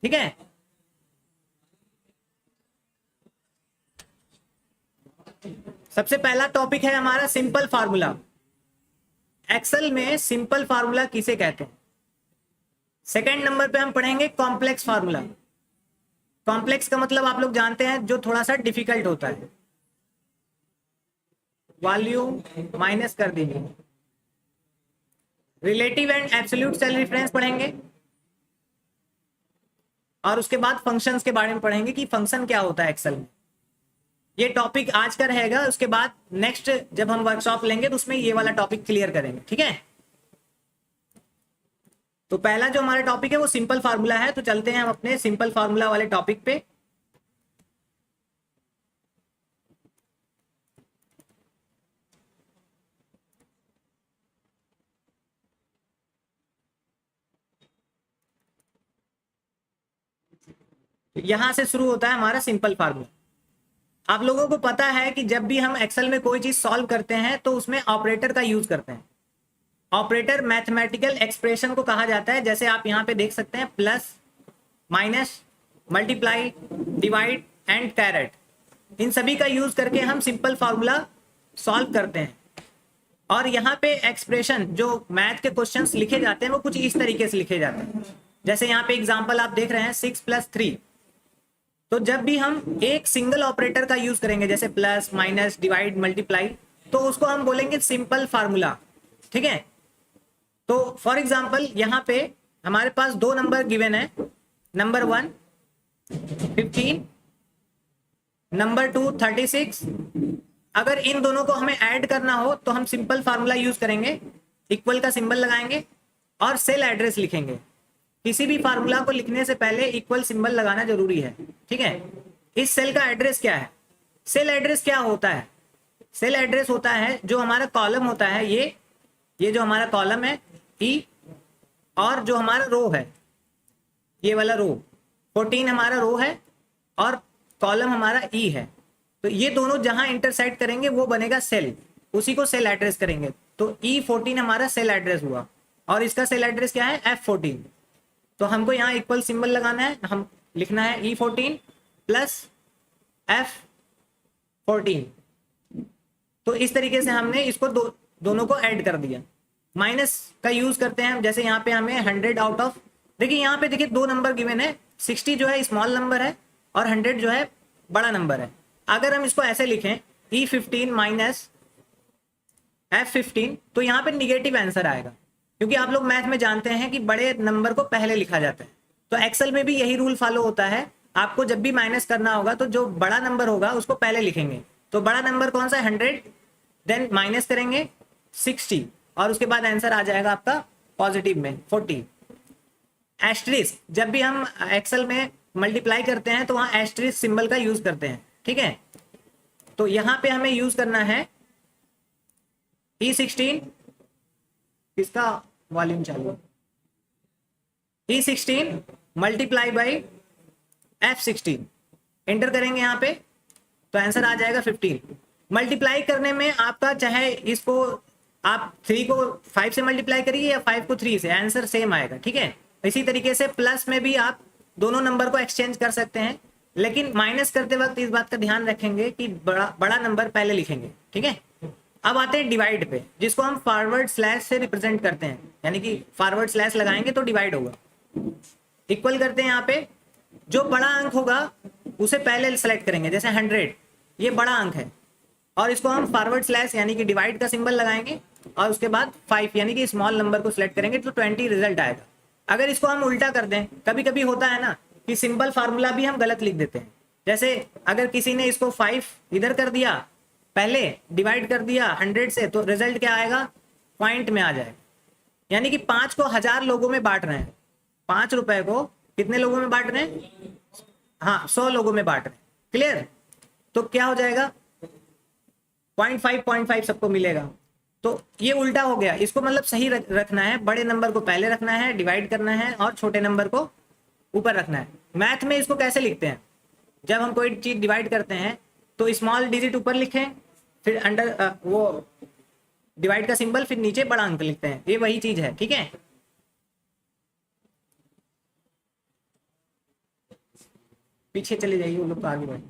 ठीक है। सबसे पहला टॉपिक है हमारा सिंपल फार्मूला। एक्सेल में सिंपल फार्मूला किसे कहते हैं। सेकंड नंबर पे हम पढ़ेंगे कॉम्प्लेक्स फार्मूला। कॉम्प्लेक्स का मतलब आप लोग जानते हैं, जो थोड़ा सा डिफिकल्ट होता है। वॉल्यूम माइनस कर दीजिए। Relative and absolute cell reference पढ़ेंगे, और उसके बाद फंक्शंस के बारे में पढ़ेंगे कि फंक्शन क्या होता है एक्सेल में। ये टॉपिक आज का रहेगा, उसके बाद नेक्स्ट जब हम वर्कशॉप लेंगे तो उसमें ये वाला टॉपिक क्लियर करेंगे। ठीक है। तो पहला जो हमारा टॉपिक है वो सिंपल फार्मूला है। तो चलते हैं हम अपने सिंपल फार्मूला वाले टॉपिक पे। यहां से शुरू होता है हमारा सिंपल फार्मूला। आप लोगों को पता है कि जब भी हम एक्सेल में कोई चीज सॉल्व करते हैं तो उसमें ऑपरेटर का यूज करते हैं। ऑपरेटर मैथमेटिकल एक्सप्रेशन को कहा जाता है। जैसे आप यहां पे देख सकते हैं, plus, minus, multiply, divide and caret. इन सभी का यूज करके हम सिंपल फार्मूला सॉल्व करते हैं। और यहाँ पे एक्सप्रेशन जो मैथ के क्वेश्चंस लिखे जाते हैं वो कुछ इस तरीके से लिखे जाते हैं। जैसे यहाँ पे एग्जांपल आप देख रहे हैं 6 + 3। तो जब भी हम एक सिंगल ऑपरेटर का यूज करेंगे, जैसे प्लस, माइनस, डिवाइड, मल्टीप्लाई, तो उसको हम बोलेंगे सिंपल फार्मूला। ठीक है। तो फॉर एग्जांपल यहाँ पे हमारे पास दो नंबर गिवन है, नंबर 1 15, नंबर 2 36। अगर इन दोनों को हमें ऐड करना हो तो हम सिंपल फार्मूला यूज करेंगे, इक्वल का सिंबल लगाएंगे और सेल एड्रेस लिखेंगे। किसी भी फार्मूला को लिखने से पहले इक्वल सिंबल लगाना जरूरी है। ठीक है। इस सेल का एड्रेस क्या है। सेल एड्रेस क्या होता है। सेल एड्रेस होता है जो हमारा कॉलम होता है, ये जो हमारा कॉलम है ई, और जो हमारा रो है ये वाला रो 14 हमारा रो है और कॉलम हमारा ई है। तो ये दोनों जहां इंटरसेक्ट करेंगे वो बनेगा सेल, उसी को सेल एड्रेस करेंगे। तो E14 हमारा सेल एड्रेस हुआ, और इसका सेल एड्रेस क्या है F14। तो हमको यहाँ इक्वल सिंबल लगाना है, हम लिखना है E14 + F14। तो इस तरीके से हमने इसको दोनों को ऐड कर दिया। माइनस का यूज करते हैं, जैसे यहाँ पे हमें 100 आउट ऑफ, देखिए यहाँ पे देखिए दो नंबर गिवन है, 60 जो है स्मॉल नंबर है और 100 जो है बड़ा नंबर है। अगर हम इसको ऐसे लिखें E15 - F15, तो यहाँ पे निगेटिव आंसर आएगा, क्योंकि आप लोग मैथ में जानते हैं कि बड़े नंबर को पहले लिखा जाता है। तो एक्सेल में भी यही रूल फॉलो होता है। आपको जब भी माइनस करना होगा तो जो बड़ा नंबर होगा उसको पहले लिखेंगे। तो बड़ा नंबर कौन सा है 100, देन माइनस करेंगे 60, और उसके बाद आंसर आ जाएगा आपका पॉजिटिव में 40। एस्टरिस्क, जब भी हम एक्सेल में मल्टीप्लाई करते हैं तो वहां एस्टरिस्क सिंबल का यूज करते हैं। ठीक है। तो यहां पे हमें यूज करना है E16, इसका वॉल्यूम चालू, E16 × F16 एंटर करेंगे यहाँ पे, तो आंसर आ जाएगा 15। मल्टीप्लाई करने में आपका चाहे इसको आप 3 को 5 से मल्टीप्लाई करिए या 5 को 3 से, आंसर सेम आएगा। ठीक है। इसी तरीके से प्लस में भी आप दोनों नंबर को एक्सचेंज कर सकते हैं, लेकिन माइनस करते वक्त इस बात का ध्यान रखेंगे कि बड़ा नंबर पहले लिखेंगे। ठीक है। अब आते हैं डिवाइड पे, जिसको हम फॉरवर्ड स्लैश से रिप्रेजेंट करते हैं, यानी कि फॉरवर्ड स्लैश लगाएंगे तो डिवाइड होगा। इक्वल करते हैं, यहाँ पे जो बड़ा अंक होगा उसे पहले सेलेक्ट करेंगे। जैसे 100 ये बड़ा अंक है, और इसको हम फॉरवर्ड स्लैश यानी कि डिवाइड का सिंबल लगाएंगे, और उसके बाद 5 यानी कि स्मॉल नंबर को सिलेक्ट करेंगे तो 20 रिजल्ट आएगा। अगर इसको हम उल्टा कर दें, कभी कभी होता है ना कि सिंपल फार्मूला भी हम गलत लिख देते हैं। जैसे अगर किसी ने इसको 5 इधर कर दिया, पहले डिवाइड कर दिया 100 से, तो रिजल्ट क्या आएगा, पॉइंट में आ जाएगा। यानी कि 5 को 1000 लोगों में बांट रहे हैं, 5 रुपए को कितने लोगों में बांट रहे हैं, हाँ 100 लोगों में बांट रहे हैं। क्लियर। तो क्या हो जाएगा 0.5 सबको मिलेगा। तो ये उल्टा हो गया, इसको मतलब सही रखना है, बड़े नंबर को पहले रखना है, डिवाइड करना है, और छोटे नंबर को ऊपर रखना है। मैथ में इसको कैसे लिखते हैं, जब हम कोई चीज डिवाइड करते हैं तो स्मॉल डिजिट ऊपर लिखें, फिर अंडर वो डिवाइड का सिंबल, फिर नीचे बड़ा अंक लिखते हैं। ये वही चीज है। ठीक है। पीछे चले जाइए, वो लोग तो आगे बढ़े।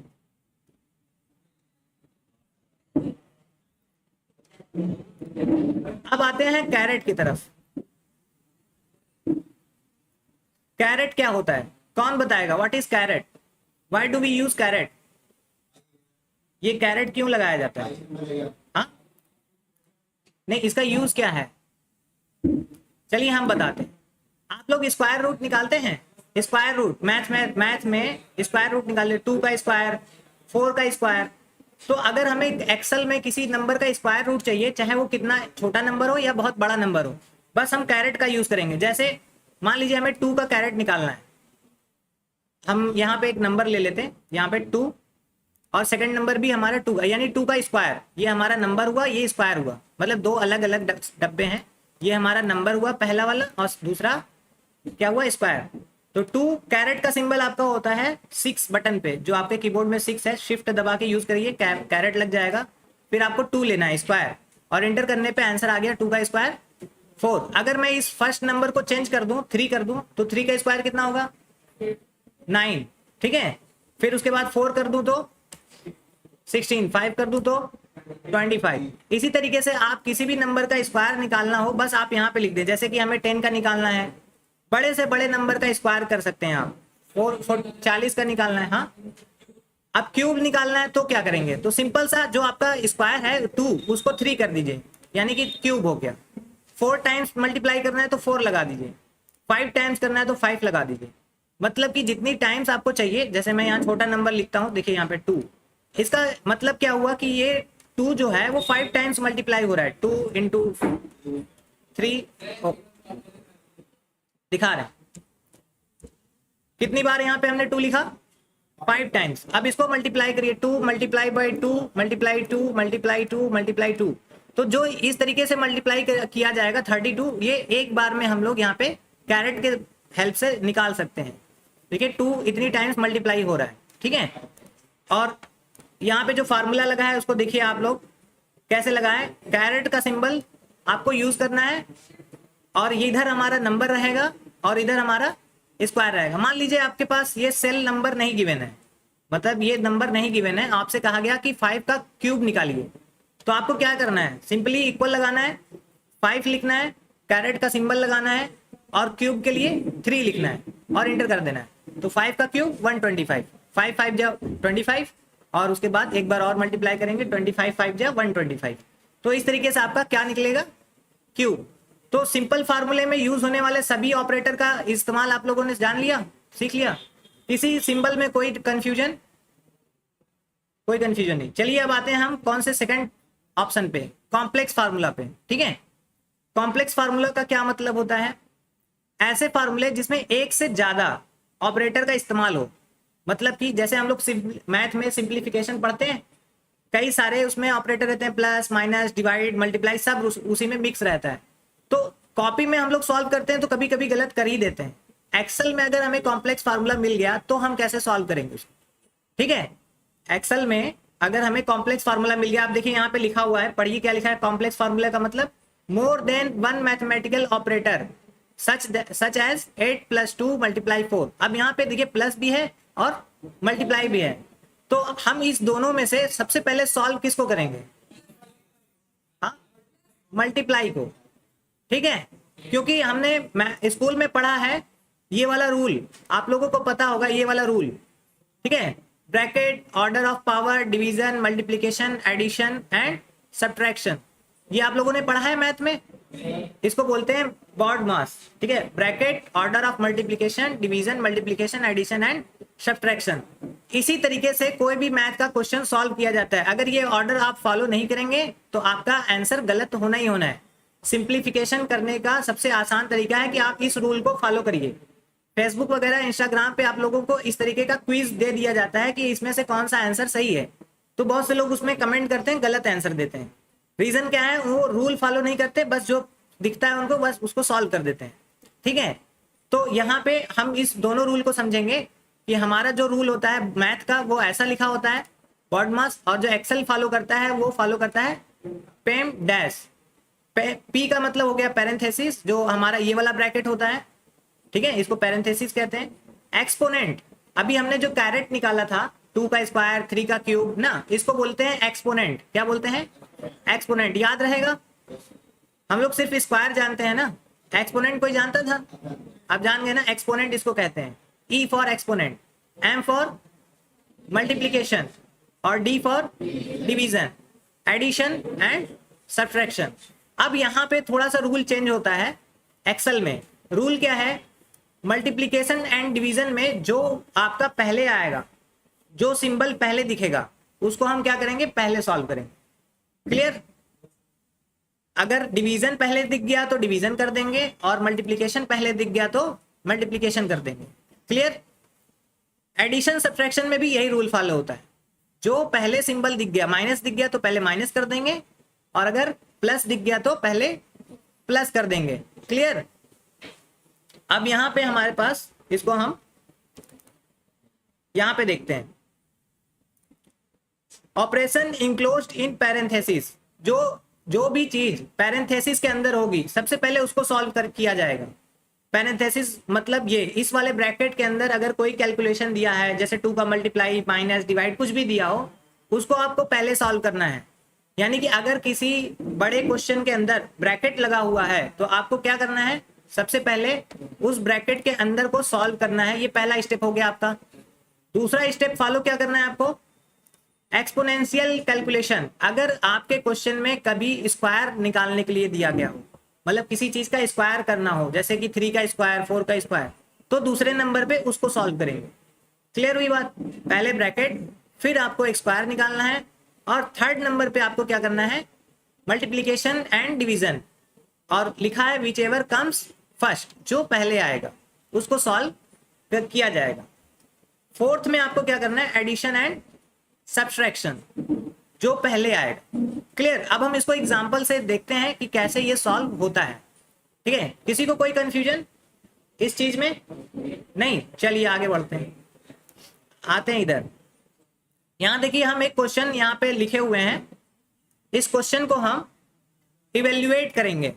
अब आते हैं कैरेट की तरफ। कैरेट क्या होता है, कौन बताएगा? What is caret? Why do we use caret? ये कैरेट क्यों लगाया जाता है? हाँ, नहीं, इसका यूज क्या है? चलिए हम बताते हैं। आप लोग स्क्वायर रूट निकालते हैं? स्क्वायर रूट मैथ में स्क्वायर रूट निकाले, 2 का स्क्वायर, 4 का स्क्वायर। तो अगर हमें एक्सेल में किसी नंबर का स्क्वायर रूट चाहिए, चाहे वो कितना छोटा नंबर हो या बहुत बड़ा नंबर हो, बस हम कैरेट का यूज करेंगे। जैसे मान लीजिए हमें 2 का कैरेट निकालना है, हम यहाँ पे एक नंबर ले लेते हैं, यहाँ पे 2, और सेकंड नंबर भी हमारा 2 का, यानी 2 का स्क्वायर, ये हमारा नंबर हुआ, ये स्क्वायर हुआ, मतलब दो अलग अलग डब्बे हैं। ये हमारा नंबर हुआ पहला वाला, और दूसरा क्या हुआ? स्क्वायर। तो 2 कैरेट का सिंबल आपका होता है 6 बटन पे, जो आपके कीबोर्ड में 6 है, शिफ्ट दबा के यूज करिए, कैरेट लग जाएगा। फिर आपको 2 लेना है स्क्वायर, और एंटर करने पे आंसर आ गया 2 का स्क्वायर 4। अगर मैं इस फर्स्ट नंबर को चेंज कर दूं, 3 कर दूं, तो 3 का स्क्वायर कितना होगा? 9, ठीक है। फिर उसके बाद 4 कर दूं तो 16, 5 कर दूं तो 25। इसी तरीके से आप किसी भी नंबर का स्क्वायर निकालना हो, बस आप यहाँ पे लिख दें। जैसे कि हमें 10 का निकालना है, बड़े से बड़े नंबर का स्क्वायर कर सकते हैं आप। 40 का निकालना है, हाँ। अब क्यूब निकालना है तो क्या करेंगे? तो सिंपल सा, जो आपका स्क्वायर है 2, उसको 3 कर दीजिए, यानी कि क्यूब हो गया। 4 टाइम्स मल्टीप्लाई करना है तो 4 लगा दीजिए, 5 टाइम्स करना है तो 5 लगा दीजिए। मतलब कि जितनी टाइम्स आपको चाहिए, जैसे मैं यहाँ छोटा नंबर लिखता हूँ, देखिए यहाँ पे 2, इसका मतलब क्या हुआ कि ये 2 जो है वो 5 टाइम्स मल्टीप्लाई हो रहा है। 2 इंटू 3 दिखा रहे हैं, कितनी बार यहाँ पे हमने 2 लिखा? 5 टाइम्स। अब इसको मल्टीप्लाई करिए, 2 multiply by 2 multiply 2 multiply 2 multiply 2। तो जो इस तरीके से मल्टीप्लाई किया जाएगा 32, ये एक बार में हम लोग यहाँ पे कैरेट के हेल्प से निकाल सकते हैं। देखिए 2 इतनी टाइम्स मल्टीप्लाई हो रहा है, ठीक है। और यहाँ पे जो फार्मूला लगा है उसको देखिए आप लोग कैसे लगा है। कैरेट का सिंबल आपको यूज करना है, और इधर हमारा नंबर रहेगा और इधर हमारा स्क्वायर रहेगा। मान लीजिए आपके पास ये सेल नंबर नहीं गिवन है, मतलब ये नंबर नहीं गिवन है, आपसे कहा गया कि 5 का क्यूब निकालिए। तो आपको क्या करना है? सिंपली इक्वल लगाना है, 5 लिखना है, कैरेट का सिंबल लगाना है, और क्यूब के लिए 3 लिखना है और इंटर कर देना है। तो 5 का क्यूब 125, 5 5 जा 25, और उसके बाद एक बार और मल्टीप्लाई करेंगे, 25 5 जा 125। तो इस तरीके से आपका क्या निकलेगा? क्यूब। तो सिंपल फार्मूले में यूज होने वाले सभी ऑपरेटर का इस्तेमाल आप लोगों ने जान लिया, सीख लिया। किसी सिंबल में कोई कंफ्यूजन? कोई कंफ्यूजन नहीं। चलिए अब आते हैं हम कौन से सेकंड ऑप्शन पे, कॉम्प्लेक्स फार्मूला पे, ठीक है। कॉम्प्लेक्स फार्मूला का क्या मतलब होता है? ऐसे फार्मूले जिसमें एक से ज्यादा ऑपरेटर का इस्तेमाल हो। मतलब कि जैसे हम लोग मैथ में सिंप्लीफिकेशन पढ़ते हैं, कई सारे उसमें ऑपरेटर रहते हैं, प्लस माइनस डिवाइड मल्टीप्लाई, सब उसी में मिक्स रहता है। तो कॉपी में हम लोग सॉल्व करते हैं तो कभी कभी गलत कर ही देते हैं। एक्सेल में अगर हमें कॉम्प्लेक्स फार्मूला मिल गया तो हम कैसे सॉल्व करेंगे उसको, ठीक है। एक्सेल में अगर हमें कॉम्प्लेक्स फार्मूला मिल गया, आप देखिए यहाँ पे लिखा हुआ है, पढ़िए क्या लिखा है। कॉम्प्लेक्स फार्मूला का मतलब more than one mathematical operator such as 8 + 2 × 4। अब यहाँ पे देखिए प्लस भी है और मल्टीप्लाई भी है, तो हम इस दोनों में से सबसे पहले सॉल्व किसको करेंगे? हाँ, मल्टीप्लाई को, ठीक है। क्योंकि हमने स्कूल में पढ़ा है ये वाला रूल, आप लोगों को पता होगा ये वाला रूल, ठीक है। Bracket, order of power, division, multiplication, addition and subtraction, ये आप लोगों ने पढ़ा है मैथ में। इसको बोलते हैं बॉड मास, ठीक है। Bracket, order of multiplication, division, multiplication, addition and subtraction. इसी तरीके से कोई भी मैथ का क्वेश्चन सॉल्व किया जाता है। अगर ये ऑर्डर आप फॉलो नहीं करेंगे तो आपका आंसर गलत होना ही होना है। सिंप्लीफिकेशन करने का सबसे आसान तरीका है कि आप इस रूल को फॉलो करिए। फेसबुक वगैरह, इंस्टाग्राम पे आप लोगों को इस तरीके का क्विज दे दिया जाता है कि इसमें से कौन सा आंसर सही है, तो बहुत से लोग उसमें कमेंट करते हैं, गलत आंसर देते हैं। रीजन क्या है? वो रूल फॉलो नहीं करते, बस जो दिखता है उनको बस उसको सॉल्व कर देते हैं, ठीक है। तो यहाँ पे हम इस दोनों रूल को समझेंगे कि हमारा जो रूल होता है मैथ का वो ऐसा लिखा होता है बॉड मास, और जो एक्सेल फॉलो करता है वो फॉलो करता है पेम डैश। पी का मतलब हो गया पैरेंथेसिस, जो हमारा ये वाला ब्रैकेट होता है, ठीक है, इसको पैरेंथेसिस कहते हैं। एक्सपोनेंट, अभी हमने जो कैरेट निकाला था 2 का स्क्वायर 3 का क्यूब ना, इसको बोलते हैं एक्सपोनेंट। क्या बोलते हैं? एक्सपोनेंट। याद रहेगा, हम लोग सिर्फ स्क्वायर जानते हैं ना, एक्सपोनेंट कोई जानता था? अब जान गए ना, एक्सपोनेंट इसको कहते हैं। E for exponent, M for multiplication और D for division, addition and subtraction. अब यहाँ पे थोड़ा सा रूल चेंज होता है एक्सेल में। रूल क्या है? मल्टीप्लीकेशन एंड डिवीजन में जो आपका पहले आएगा, जो सिंबल पहले दिखेगा, उसको हम क्या करेंगे? पहले सॉल्व करेंगे। क्लियर? अगर डिवीजन पहले दिख गया तो डिवीजन कर देंगे, और मल्टीप्लीकेशन पहले दिख गया तो मल्टीप्लीकेशन कर देंगे। क्लियर? एडिशन सब्ट्रैक्शन में भी यही रूल फॉलो होता है। जो पहले सिंबल दिख गया, माइनस दिख गया तो पहले माइनस कर देंगे, और अगर प्लस दिख गया तो पहले प्लस कर देंगे। क्लियर? अब यहां पे हमारे पास, इसको हम यहां पे देखते हैं, ऑपरेशन इंक्लोज्ड इन पैरेंथेसिस। जो भी चीज पैरेंथेसिस के अंदर होगी सबसे पहले उसको सॉल्व किया जाएगा। पैरेंथेसिस मतलब ये, इस वाले ब्रैकेट के अंदर अगर कोई कैलकुलेशन दिया है, जैसे 2 का मल्टीप्लाई, माइनस, डिवाइड, कुछ भी दिया हो, उसको आपको पहले सॉल्व करना है। यानी कि अगर किसी बड़े क्वेश्चन के अंदर ब्रैकेट लगा हुआ है तो आपको क्या करना है? सबसे पहले उस ब्रैकेट के अंदर को सॉल्व करना है। ये पहला स्टेप हो गया आपका। दूसरा स्टेप फॉलो क्या करना है आपको? Exponential calculation. अगर आपके क्वेश्चन में कभी स्क्वायर निकालने के लिए दिया गया हो, मतलब किसी चीज का स्क्वायर करना हो, जैसे कि 3 का स्क्वायर, 4 का स्क्वायर, तो दूसरे नंबर पे उसको सॉल्व करेंगे। क्लियर हुई बात? पहले ब्रैकेट, फिर आपको स्क्वायर निकालना है, और थर्ड नंबर पे आपको क्या करना है? मल्टीप्लीकेशन एंड डिवीजन, और लिखा है विच एवर कम्स फर्स्ट, जो पहले आएगा उसको सॉल्व किया जाएगा। फोर्थ में आपको क्या करना है? एडिशन एंड सब्ट्रैक्शन, जो पहले आएगा। क्लियर? अब हम इसको एग्जांपल से देखते हैं कि कैसे ये सॉल्व होता है। ठीक है? किसी को कोई कंफ्यूजन इस चीज में? नहीं? चलिए आगे बढ़ते हैं, आते हैं इधर। यहां देखिए, हम एक क्वेश्चन यहाँ पे लिखे हुए हैं। इस क्वेश्चन को हम इवेल्युएट करेंगे,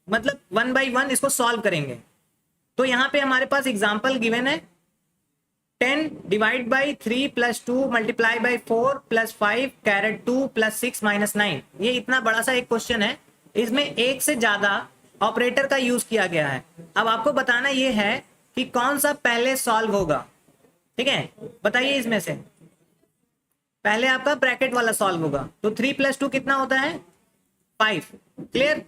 मतलब 1 बाई 1 इसको सॉल्व करेंगे। तो यहाँ पे हमारे पास एग्जाम्पल गिवन है, 10 divide by 3 plus 2 multiply by 4 plus 5 caret 2 plus 6 minus 9। ये इतना बड़ा सा एक क्वेश्चन है, इसमें एक से ज्यादा ऑपरेटर का यूज किया गया है। अब आपको बताना ये है कि कौन सा पहले सॉल्व होगा। ठीक है? बताइए, इसमें से पहले आपका ब्रैकेट वाला सॉल्व होगा। तो 3 प्लस 2 कितना होता है? 5। क्लियर?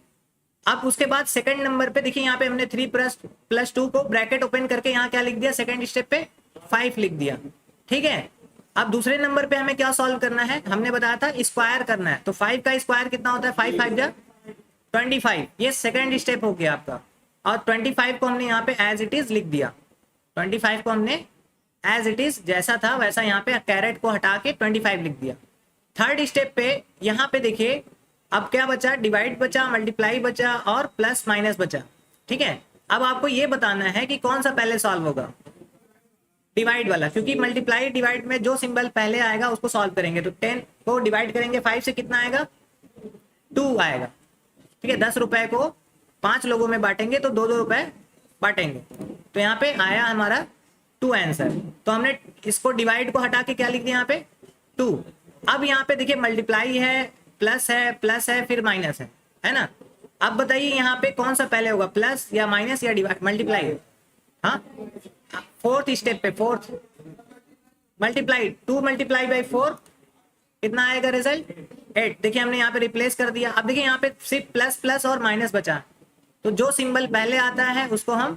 अब उसके बाद सेकंड नंबर पे देखिए, यहाँ पे हमने 3 प्लस 2 को ब्रैकेट ओपन करके यहाँ क्या लिख दिया? सेकंड स्टेप पे 5 लिख दिया। ठीक है? अब दूसरे नंबर पे हमें क्या सॉल्व करना है? हमने बताया था स्क्वायर करना है। तो 5 का स्क्वायर कितना होता है? 5 5 जा 25। ये सेकंड स्टेप हो गया आपका, और 25 को हमने यहाँ पे एज इट इज लिख दिया। 25 को हमने एज इट इज जैसा था वैसा यहाँ पे कैरेट को हटा के 25 लिख दिया। थर्ड स्टेप पे यहाँ पे देखिए, अब क्या बचा? डिवाइड बचा, मल्टीप्लाई बचा, और प्लस माइनस बचा। ठीक है? अब आपको ये बताना है कि कौन सा पहले सॉल्व होगा? डिवाइड वाला, क्योंकि मल्टीप्लाई डिवाइड में जो सिंबल पहले आएगा उसको सॉल्व करेंगे। तो 10 को डिवाइड करेंगे 5 से, कितना आएगा? 2 आएगा। ठीक है? 10 रुपए को 5 लोगों में बांटेंगे तो 2-2 रुपए बांटेंगे। तो यहाँ पे आया हमारा 2 आंसर। तो हमने इसको डिवाइड को हटा के क्या लिख दिया? यहाँ पे 2। अब यहाँ पे देखिए, मल्टीप्लाई है, प्लस है, फिर माइनस है ना? अब बताइए यहाँ पे कौन सा पहले होगा? प्लस या माइनस या डिवाइड? मल्टीप्लाई। हाँ, फोर्थ स्टेप पे, फोर्थ मल्टीप्लाई, 2 मल्टीप्लाई बाई 4 कितना आएगा रिजल्ट? 8। देखिए हमने यहाँ पे रिप्लेस कर दिया। अब देखिए यहाँ पे सिर्फ प्लस प्लस और माइनस बचा, तो जो सिंबल पहले आता है उसको हम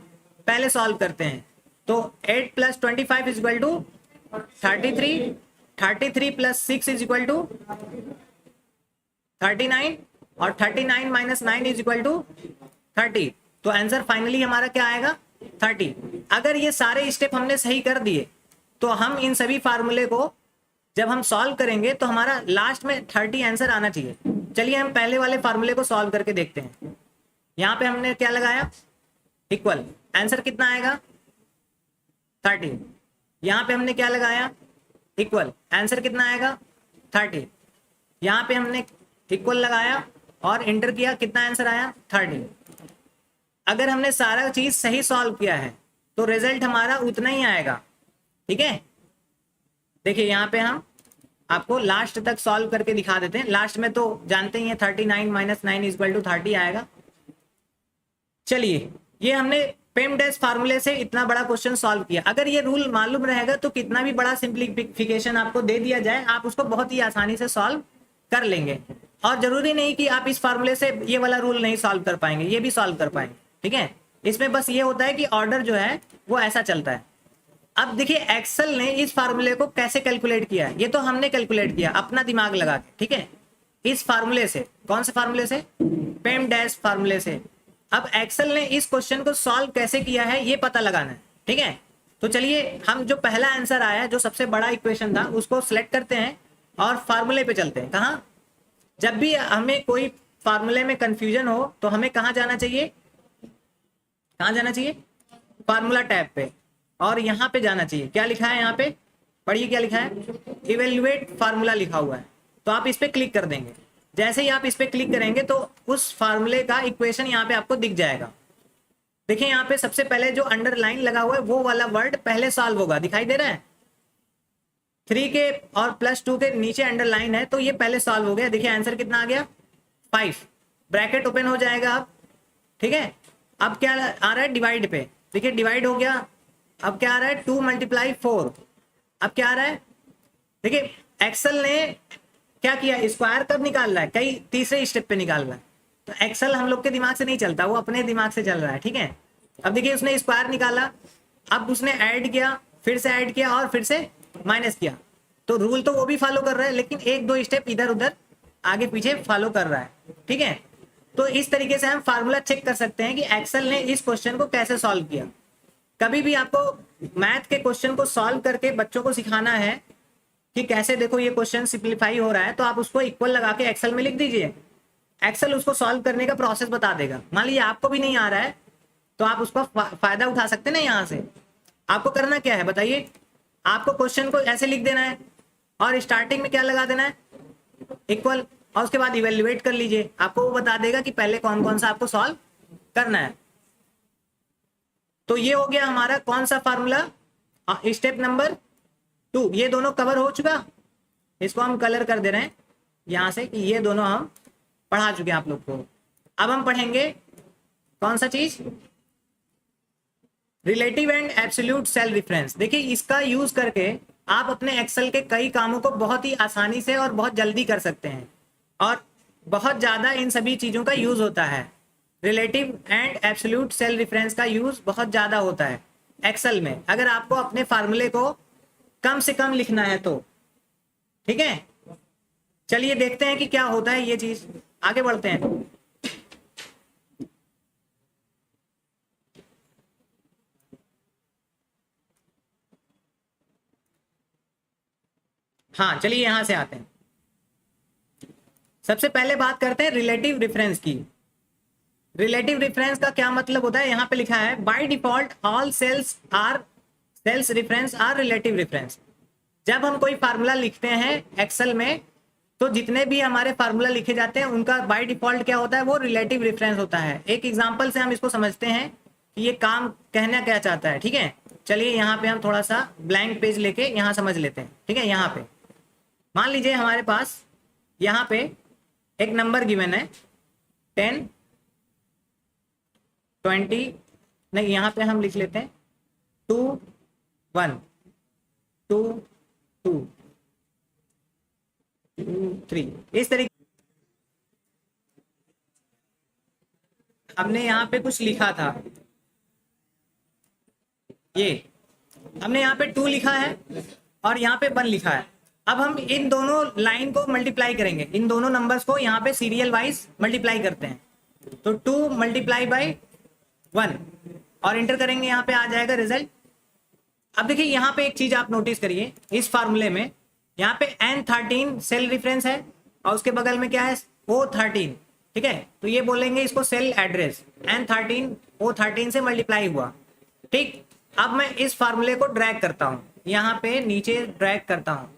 पहले सॉल्व करते हैं। तो 8 plus 25 is equal to 33, 33 plus 6 is equal to 39, और 39 माइनस 9 इज इक्वल टू 30। तो आंसर फाइनली हमारा क्या आएगा? 30। अगर ये सारे स्टेप हमने सही कर दिए तो हम इन सभी फार्मूले को जब हम सॉल्व करेंगे तो हमारा लास्ट में 30 आंसर आना चाहिए। चलिए हम पहले वाले फार्मूले को सॉल्व करके देखते हैं। यहाँ पे हमने क्या लगाया? इक्वल। आंसर कितना आएगा? 30। यहाँ पे हमने क्या लगाया? इक्वल। आंसर कितना आएगा? 30। यहाँ पे हमने इक्वल लगाया और एंटर किया, कितना आंसर आया? 30। अगर हमने सारा चीज सही सॉल्व किया है तो रिजल्ट हमारा उतना ही आएगा। ठीक है, देखिए यहाँ पे हम आपको लास्ट तक सॉल्व करके दिखा देते हैं। लास्ट में तो जानते ही हैं 39 माइनस 9 इक्वल टू 30 आएगा। चलिए, ये हमने पेमडेस फार्मूले से इतना बड़ा क्वेश्चन सॉल्व किया। अगर ये रूल मालूम रहेगा तो कितना भी बड़ा सिंप्लीफिकेशन आपको दे दिया जाए, आप उसको बहुत ही आसानी से सॉल्व कर लेंगे। और जरूरी नहीं कि आप इस फार्मूले से ये वाला रूल नहीं सॉल्व कर पाएंगे, ये भी सॉल्व कर पाएंगे। ठीक है, इसमें बस ये होता है कि ऑर्डर जो है वो ऐसा चलता है। अब देखिए एक्सेल ने इस फार्मूले को कैसे कैलकुलेट किया है, ये तो हमने कैलकुलेट किया अपना दिमाग लगा के। ठीक है, इस फार्मूले से, कौन से फार्मूले से? पेमडेस फार्मूले से। अब एक्सेल ने इस क्वेश्चन को सॉल्व कैसे किया है ये पता लगाना है। ठीक है, तो चलिए हम जो पहला आंसर आया, जो सबसे बड़ा इक्वेशन था, उसको सिलेक्ट करते हैं और फार्मूले पे चलते हैं। कहाँ? जब भी हमें कोई फार्मूले में कंफ्यूजन हो तो हमें कहाँ जाना चाहिए? कहाँ जाना चाहिए? फार्मूला टैब पे, और यहाँ पे जाना चाहिए। क्या लिखा है यहाँ पे? पढ़िए क्या लिखा है, इवेल्युएट फार्मूला लिखा हुआ है। तो आप इस पे क्लिक कर देंगे। जैसे ही आप इस पे क्लिक करेंगे तो उस फार्मूले का इक्वेशन यहाँ पे आपको दिख जाएगा। देखिए यहाँ पे सबसे पहले जो अंडरलाइन लगा हुआ है वो वाला वर्ड पहले सॉल्व होगा, दिखाई दे रहा है? 3 के और +2 के नीचे अंडरलाइन है, तो ये पहले सॉल्व हो गया। देखिए आंसर कितना आ गया? 5। ब्रैकेट ओपन हो जाएगा अब। ठीक है, अब क्या आ रहा है? डिवाइड पे। देखिए डिवाइड हो गया। अब क्या आ रहा है? 2 × 4। अब क्या आ रहा है? देखिए एक्सेल ने क्या किया, स्क्वायर कब निकाल रहा है? कई तीसरे स्टेप पे निकाल रहा है। तो एक्सेल हम लोग के दिमाग से नहीं चलता, वो अपने दिमाग से चल रहा है। ठीक है, अब देखिए उसने स्क्वायर निकाला, अब उसने ऐड किया, फिर से ऐड किया और फिर से माइनस किया। तो रूल तो वो भी फॉलो कर रहा है, लेकिन 1-2 स्टेप इधर उधर आगे पीछे फॉलो कर रहा है। ठीक है, तो इस तरीके से हम फार्मूला चेक कर सकते हैं कि एक्सेल ने इस क्वेश्चन को कैसे सॉल्व किया। कभी भी आपको मैथ के क्वेश्चन को सॉल्व करके बच्चों को सिखाना है कि कैसे देखो ये क्वेश्चन सिंप्लीफाई हो रहा है, तो आप उसको इक्वल लगा के एक्सेल में लिख दीजिए। एक्सेल उसको सॉल्व करने का प्रोसेस बता देगा। मान लीजिए आपको भी नहीं आ रहा है तो आप उसका फायदा उठा सकते हैं ना। यहाँ से आपको करना क्या है बताइए? आपको क्वेश्चन को ऐसे लिख देना है और स्टार्टिंग में क्या लगा देना है? इक्वल, और उसके बाद इवेल्युएट कर लीजिए। आपको वो बता देगा कि पहले कौन कौन सा आपको सॉल्व करना है। तो ये हो गया हमारा कौन सा फार्मूला? Step number 2। ये दोनों कवर हो चुका। इसको हम कलर कर दे रहे हैं यहां से कि ये दोनों हम पढ़ा चुके हैं आप लोग को। अब हम पढ़ेंगे कौन सा चीज? Relative and absolute cell reference. देखिए इसका यूज करके आप अपने एक्सेल के कई कामों को बहुत ही आसानी से और बहुत जल्दी कर सकते हैं, और बहुत ज्यादा इन सभी चीजों का यूज होता है। Relative and absolute cell reference का यूज बहुत ज्यादा होता है एक्सेल में, अगर आपको अपने फार्मूले को कम से कम लिखना है तो। ठीक है, चलिए देखते हैं कि क्या होता है ये चीज। आगे बढ़ते हैं। हाँ चलिए यहां से आते हैं। सबसे पहले बात करते हैं रिलेटिव रेफरेंस की। रिलेटिव रेफरेंस का क्या मतलब होता है? यहां पे लिखा है by default all cells reference are relative reference. जब हम कोई फार्मूला लिखते हैं एक्सेल में, तो जितने भी हमारे फार्मूला लिखे जाते हैं उनका बाय डिफॉल्ट क्या होता है? वो रिलेटिव रेफरेंस होता है। एक एग्जांपल से हम इसको समझते हैं कि ये काम कहना क्या चाहता है। ठीक है, चलिए यहाँ पे हम थोड़ा सा ब्लैंक पेज लेके यहाँ समझ लेते हैं। ठीक है, यहाँ पे मान लीजिए हमारे पास यहाँ पे एक नंबर गिवन है 10, 20, नहीं यहाँ पे हम लिख लेते हैं 2, 1, 2, 2, 2, 3। इस तरीके हमने यहाँ पे कुछ लिखा था। ये हमने यहाँ पे 2 लिखा है और यहाँ पे 1 लिखा है। अब हम इन दोनों लाइन को मल्टीप्लाई करेंगे, इन दोनों नंबर्स को यहाँ पे सीरियल वाइज मल्टीप्लाई करते हैं। तो 2 × 1 और इंटर करेंगे, यहाँ पे आ जाएगा रिजल्ट। अब देखिए यहाँ पे एक चीज आप नोटिस करिए, इस फार्मूले में यहाँ पे N13 सेल रेफरेंस है और उसके बगल में क्या है? O13। ठीक है, तो ये बोलेंगे इसको सेल एड्रेस। N13 O13 से मल्टीप्लाई हुआ। ठीक, अब मैं इस फार्मूले को ड्रैग करता हूँ, यहाँ पे नीचे ड्रैग करता हूँ।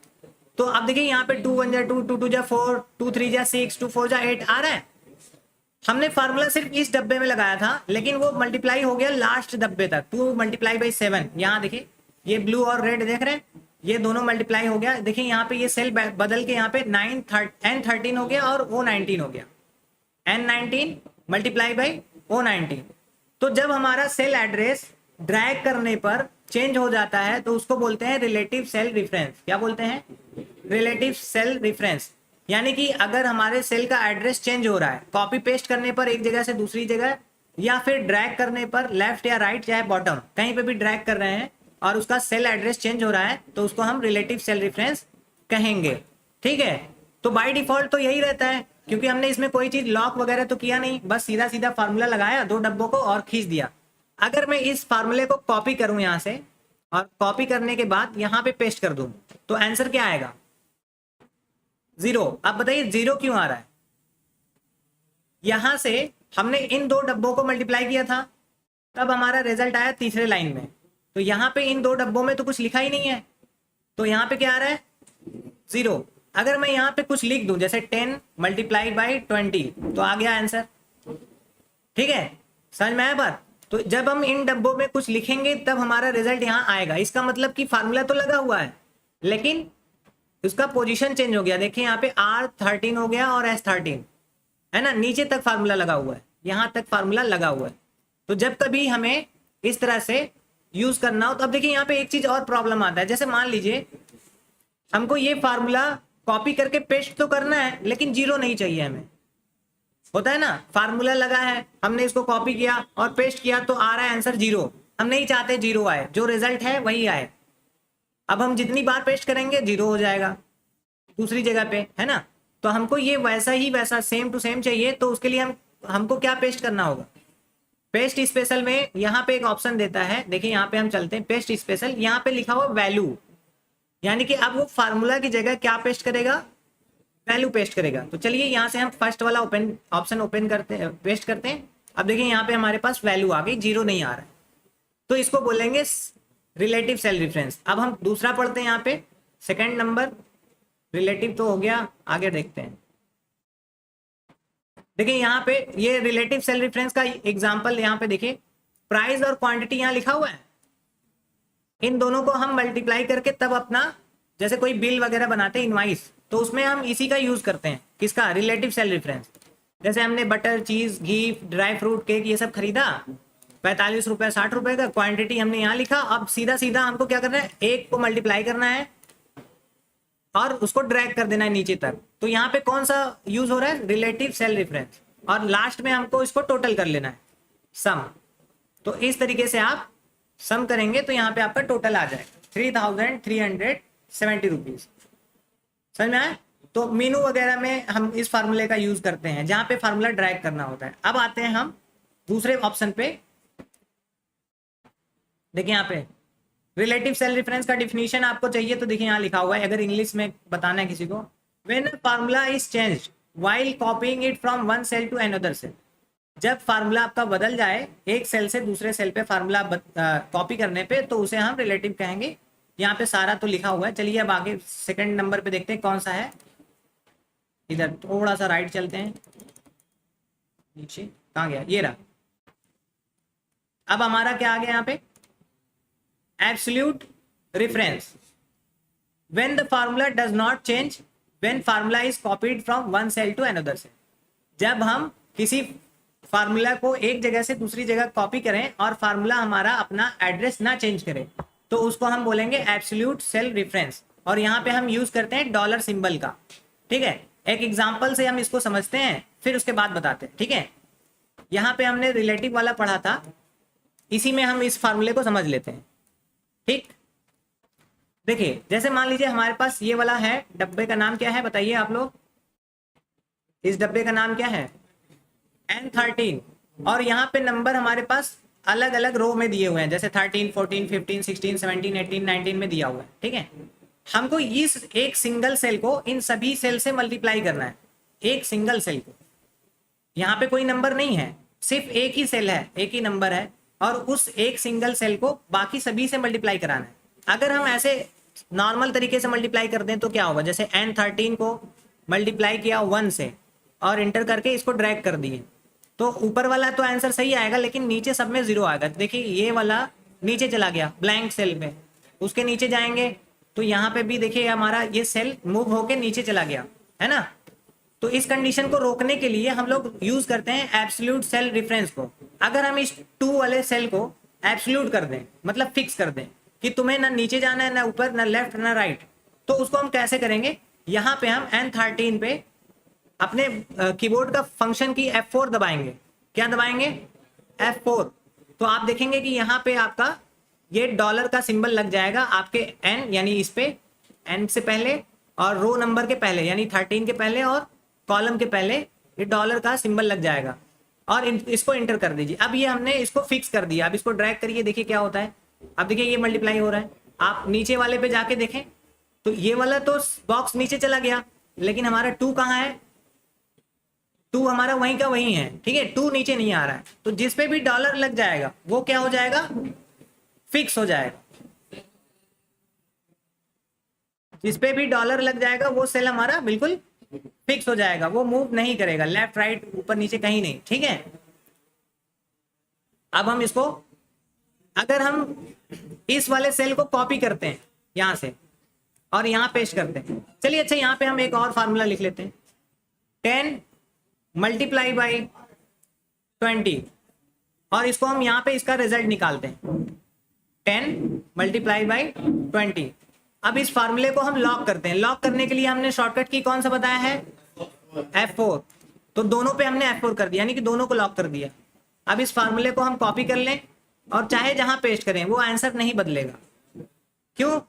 तो अब देखिए यहाँ पे 2 × 1 = 2, 2 × 2 = 4, 2 × 3 = 6, 2 × 4 = 8 आ रहा है। हमने फार्मूला सिर्फ इस डब्बे में लगाया था, लेकिन वो मल्टीप्लाई हो गया लास्ट डब्बे तक। 2 × 7, यहाँ देखिए ये ब्लू और रेड देख रहे हैं, ये दोनों मल्टीप्लाई हो गया। देखिए यहाँ पे ये सेल बदल के यहाँ पे N13 हो गया और O19 हो गया। N19 multiply by O19। तो जब हमारा सेल एड्रेस ड्रैग करने पर चेंज हो जाता है तो उसको बोलते हैं रिलेटिव सेल रेफरेंस। क्या बोलते हैं? Relative cell reference. यानी कि अगर हमारे सेल का एड्रेस चेंज हो रहा है कॉपी पेस्ट करने पर एक जगह से दूसरी जगह, या फिर ड्रैग करने पर लेफ्ट या राइट चाहे बॉटम कहीं पे भी ड्रैग कर रहे हैं और उसका सेल एड्रेस चेंज हो रहा है तो उसको हम रिलेटिव सेल रेफरेंस कहेंगे। ठीक है, तो बाय डिफॉल्ट तो यही रहता है क्योंकि हमने इसमें कोई चीज लॉक वगैरह तो किया नहीं, बस सीधा सीधा फार्मूला लगाया दो डब्बों को और खींच दिया। अगर मैं इस फार्मूले को कॉपी करूं यहां से और कॉपी करने के बाद यहां पे पेस्ट कर दूं तो आंसर क्या आएगा? 0। अब बताइए 0 क्यों आ रहा है? यहां से हमने इन दो डब्बों को मल्टीप्लाई किया था तब हमारा रिजल्ट आया तीसरे लाइन में, तो यहाँ पे इन दो डब्बों में तो कुछ लिखा ही नहीं है, तो यहाँ पे क्या आ रहा है? 0। अगर मैं यहाँ पे कुछ लिख दूं जैसे 10 मल्टीप्लाई बाई 20 तो आ गया आंसर। ठीक है, समझ में आया बात? तो जब हम इन डब्बों में कुछ लिखेंगे तब हमारा रिजल्ट यहाँ आएगा। इसका मतलब कि फार्मूला तो लगा हुआ है लेकिन उसका पोजीशन चेंज हो गया। देखिए यहाँ पे R13 हो गया और S13 है ना, नीचे तक फार्मूला लगा हुआ है, यहाँ तक फार्मूला लगा हुआ है। तो जब कभी हमें इस तरह से यूज करना हो तो अब देखिए यहाँ पे एक चीज और प्रॉब्लम आता है। जैसे मान लीजिए हमको ये फार्मूला कॉपी करके पेस्ट तो करना है लेकिन 0 नहीं चाहिए हमें, होता है ना, फार्मूला लगा है हमने इसको कॉपी किया और पेस्ट किया तो आ रहा है आंसर 0। हम नहीं चाहते 0 आए, जो रिजल्ट है वही आए। अब हम जितनी बार पेस्ट करेंगे 0 हो जाएगा दूसरी जगह पे, है ना। तो हमको ये वैसा ही वैसा सेम टू सेम चाहिए, तो उसके लिए हमको क्या पेस्ट करना होगा? पेस्ट स्पेशल में यहाँ पे एक ऑप्शन देता है, देखिए यहाँ पे हम चलते हैं पेस्ट स्पेशल, यहाँ पे लिखा हुआ वैल्यू, यानी कि अब वो फार्मूला की जगह क्या पेस्ट करेगा? वैल्यू पेस्ट करेगा। तो चलिए यहाँ से हम फर्स्ट वाला ऑप्शन ओपन करते हैं, पेस्ट करते हैं। अब देखिए यहाँ पे हमारे पास वैल्यू आ गई, 0 नहीं आ रहा है, तो इसको बोलेंगे रिलेटिव सेल रेफरेंस। अब हम दूसरा पढ़ते हैं, यहाँ पे सेकंड नंबर रिलेटिव तो हो गया, आगे देखते हैं। देखिए यहाँ पे ये रिलेटिव सेल रेफरेंस का एग्जांपल यहाँ पे देखिए, प्राइस और क्वांटिटी यहाँ लिखा हुआ है, इन दोनों को हम मल्टीप्लाई करके तब अपना जैसे कोई बिल वगैरह बनाते हैं इनवाइस, तो उसमें हम इसी का यूज करते हैं। किसका? Relative cell reference. जैसे हमने बटर, चीज, घी, ड्राई फ्रूट, केक ये सब खरीदा 45 रुपए 60 रुपए का, क्वांटिटी हमने यहाँ लिखा। अब सीधा सीधा हमको क्या करना है? एक को मल्टीप्लाई करना है और उसको ड्रैग कर देना है नीचे तक। तो यहाँ पे कौन सा यूज हो रहा है? Relative cell reference. और लास्ट में हमको इसको टोटल कर लेना है, सम। तो इस तरीके से आप सम करेंगे तो यहाँ पे आपका टोटल आ जाएगा 3370 रुपीज। समझ में आया? तो मीनू वगैरह में हम इस फार्मूले का यूज करते हैं जहां पे फार्मूला ड्रैग करना होता है। अब आते हैं हम दूसरे ऑप्शन पे। देखिए यहाँ पे रिलेटिव सेल रेफरेंस का डिफिनीशन आपको चाहिए तो देखिए यहाँ लिखा हुआ है, अगर इंग्लिश में बताना है किसी को, when formula is changed while copying it from one cell to another cell. जब फार्मूला आपका बदल जाए एक सेल से दूसरे सेल पे फार्मूला कॉपी करने पे, तो उसे हम रिलेटिव कहेंगे। यहाँ पे सारा तो लिखा हुआ है। चलिए अब आगे सेकंड नंबर पे देखते हैं कौन सा है। इधर थोड़ा सा राइट चलते हैं, नीचे कहाँ गया? ये रहा। अब हमारा क्या आ गया यहाँ पे? Absolute reference when the formula does not change when formula is copied from one cell to another cell. जब हम किसी फार्मूला को एक जगह से दूसरी जगह कॉपी करें और फार्मूला हमारा अपना एड्रेस ना चेंज करे तो उसको हम बोलेंगे एब्सोल्यूट सेल रेफरेंस। और यहाँ पे हम यूज करते हैं डॉलर सिंबल का। ठीक है, एक एग्जांपल से हम इसको समझते हैं फिर उसके बाद बताते हैं। ठीक है, यहाँ पे हमने रिलेटिव वाला पढ़ा था, इसी में हम इस फार्मूले को समझ लेते हैं। ठीक, देखिए जैसे मान लीजिए हमारे पास ये वाला है, डब्बे का नाम क्या है बताइए आप लोग? इस डब्बे का नाम क्या है? N13। और यहाँ पे नंबर हमारे पास अलग अलग रो में दिए हुए हैं, जैसे 13, 14, 15, 16, 17, 18, 19 में दिया हुआ है। ठीक है, हमको इस एक सिंगल सेल को इन सभी सेल से मल्टीप्लाई करना है, एक सिंगल सेल को। यहाँ पे कोई नंबर नहीं है, सिर्फ एक ही सेल है, एक ही नंबर है, और उस एक सिंगल सेल को बाकी सभी से मल्टीप्लाई कराना है। अगर हम ऐसे नॉर्मल तरीके से मल्टीप्लाई कर दें तो क्या होगा? जैसे N13 को मल्टीप्लाई किया 1 से और इंटर करके इसको ड्रैग कर दिए, तो ऊपर वाला तो आंसर सही आएगा लेकिन नीचे सब में 0 आएगा। देखिए ये वाला नीचे चला गया ब्लैंक सेल में, उसके नीचे जाएंगे तो यहाँ पे भी देखिए हमारा ये सेल मूव होके नीचे चला गया, है ना। तो इस कंडीशन को रोकने के लिए हम लोग यूज करते हैं एब्सोल्यूट सेल रेफरेंस को। अगर हम इस 2 वाले सेल को एब्सोल्यूट कर दें, मतलब फिक्स कर दें कि तुम्हें ना नीचे जाना है, ना ऊपर, ना लेफ्ट, ना राइट, तो उसको हम कैसे करेंगे, यहाँ पे हम N13 पे अपने कीबोर्ड का फंक्शन की F4 दबाएंगे। क्या दबाएंगे? F4। तो आप देखेंगे कि यहाँ पे आपका ये डॉलर का सिंबल लग जाएगा आपके N, यानी इस पे N से पहले, और रो नंबर के पहले यानी 13 के पहले, और कॉलम के पहले ये डॉलर का सिंबल लग जाएगा, और इसको इंटर कर दीजिए। अब ये हमने इसको फिक्स कर दिया। अब इसको ड्रैग करिए, देखिए क्या होता है। अब देखिए ये मल्टीप्लाई हो रहा है। आप नीचे वाले पे जाके देखें तो ये वाला तो बॉक्स नीचे चला गया, लेकिन हमारा 2 कहाँ है? 2 हमारा वहीं का वहीं है, ठीक है। 2 नीचे नहीं आ रहा है। तो जिस पे भी डॉलर लग जाएगा वो क्या हो जाएगा? फिक्स हो जाएगा। जिस पे भी डॉलर लग जाएगा वो सेल हमारा बिल्कुल फिक्स हो जाएगा, वो मूव नहीं करेगा, लेफ्ट राइट ऊपर नीचे कहीं नहीं, ठीक है। अब हम इसको, अगर हम इस वाले सेल को कॉपी करते हैं यहां से और यहां पेस्ट करते हैं, चलिए अच्छा यहाँ पे हम एक और फार्मूला लिख लेते हैं, 10 मल्टीप्लाई बाई 20, और इसको हम यहाँ पे इसका रिजल्ट निकालते हैं, 10 मल्टीप्लाई बाई 20। अब इस फार्मूले को हम लॉक करते हैं। लॉक करने के लिए हमने शॉर्टकट की कौन सा बताया है? F4। तो दोनों पे हमने F4 कर दिया, यानी कि दोनों को लॉक कर दिया। अब इस फार्मूले को हम कॉपी कर लें और चाहे जहां पेस्ट करें वो आंसर नहीं बदलेगा। क्यों?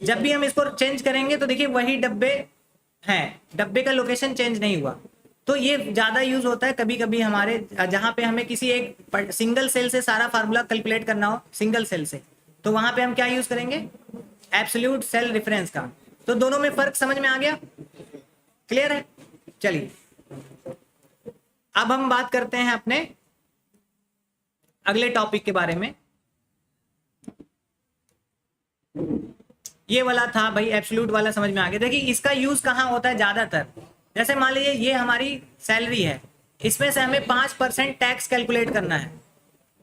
जब भी हम इसको चेंज करेंगे तो देखिए वही डब्बे हैं, डब्बे का लोकेशन चेंज नहीं हुआ। तो ये ज्यादा यूज होता है कभी कभी हमारे, जहां पे हमें किसी एक सिंगल सेल से सारा फार्मूला कैलकुलेट करना हो, सिंगल सेल से, तो वहां पे हम क्या यूज करेंगे? एब्सोल्यूट सेल रेफरेंस का। तो दोनों में फर्क समझ में आ गया? क्लियर है? चलिए अब हम बात करते हैं अपने अगले टॉपिक के बारे में। ये वाला था भाई, एब्सोल्यूट वाला समझ में आ गया। देखिए इसका यूज कहाँ होता है ज्यादातर, जैसे मान लीजिए ये हमारी सैलरी है, इसमें से हमें 5% टैक्स कैलकुलेट करना है,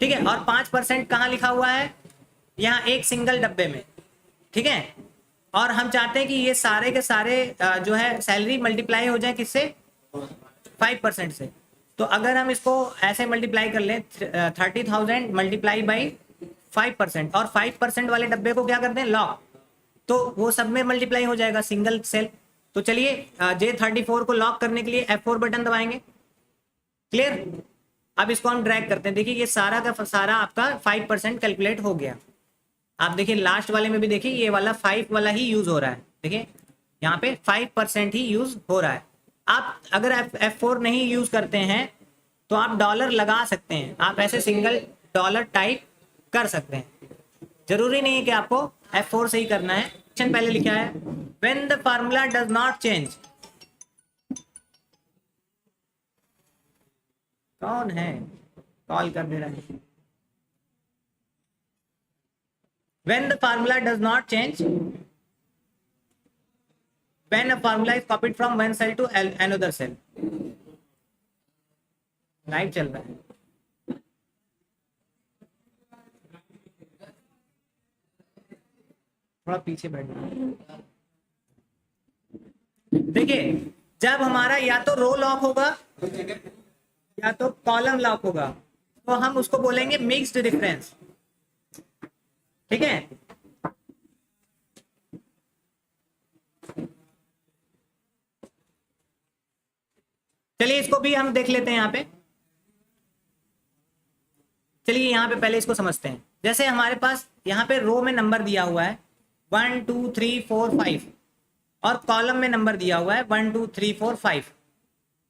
ठीक है। और 5% कहाँ लिखा हुआ है? यहाँ एक सिंगल डब्बे में, ठीक है। और हम चाहते हैं कि ये सारे के सारे जो है सैलरी मल्टीप्लाई हो जाए किससे? 5% से। तो अगर हम इसको ऐसे मल्टीप्लाई कर लें, 30,000 मल्टीप्लाई बाई 5%, और 5% वाले डब्बे को क्या करते हैं? लॉक। तो वो सब में मल्टीप्लाई हो जाएगा सिंगल सेल। तो चलिए J34 को लॉक करने के लिए F4 बटन दबाएंगे। क्लियर? अब इसको हम ड्रैग करते हैं। देखिए ये सारा का सारा आपका 5% कैलकुलेट हो गया। आप देखिए लास्ट वाले में भी देखिए ये वाला 5 वाला ही यूज हो रहा है। देखिए यहाँ पे 5% ही यूज हो रहा है। आप अगर F4 नहीं यूज करते हैं तो आप डॉलर लगा सकते हैं, आप ऐसे सिंगल डॉलर टाइप कर सकते हैं। जरूरी नहीं है कि आपको F4 से ही करना है। क्वेश्चन पहले लिखा है, when the formula does not change. कौन है कॉल कर दे रहा है? When the formula does not change, when a formula is copied from one cell to another cell। Live चल रहा है, थोड़ा पीछे बैठना। देखिए जब हमारा या तो रो लॉक होगा या तो कॉलम लॉक होगा, तो हम उसको बोलेंगे मिक्स्ड डिफरेंस, ठीक है। चलिए इसको भी हम देख लेते हैं यहाँ पे। चलिए यहाँ पे पहले इसको समझते हैं। जैसे हमारे पास यहाँ पे रो में नंबर दिया हुआ है 1 2 3 4 5, और कॉलम में नंबर दिया हुआ है 1 2 3 4 5।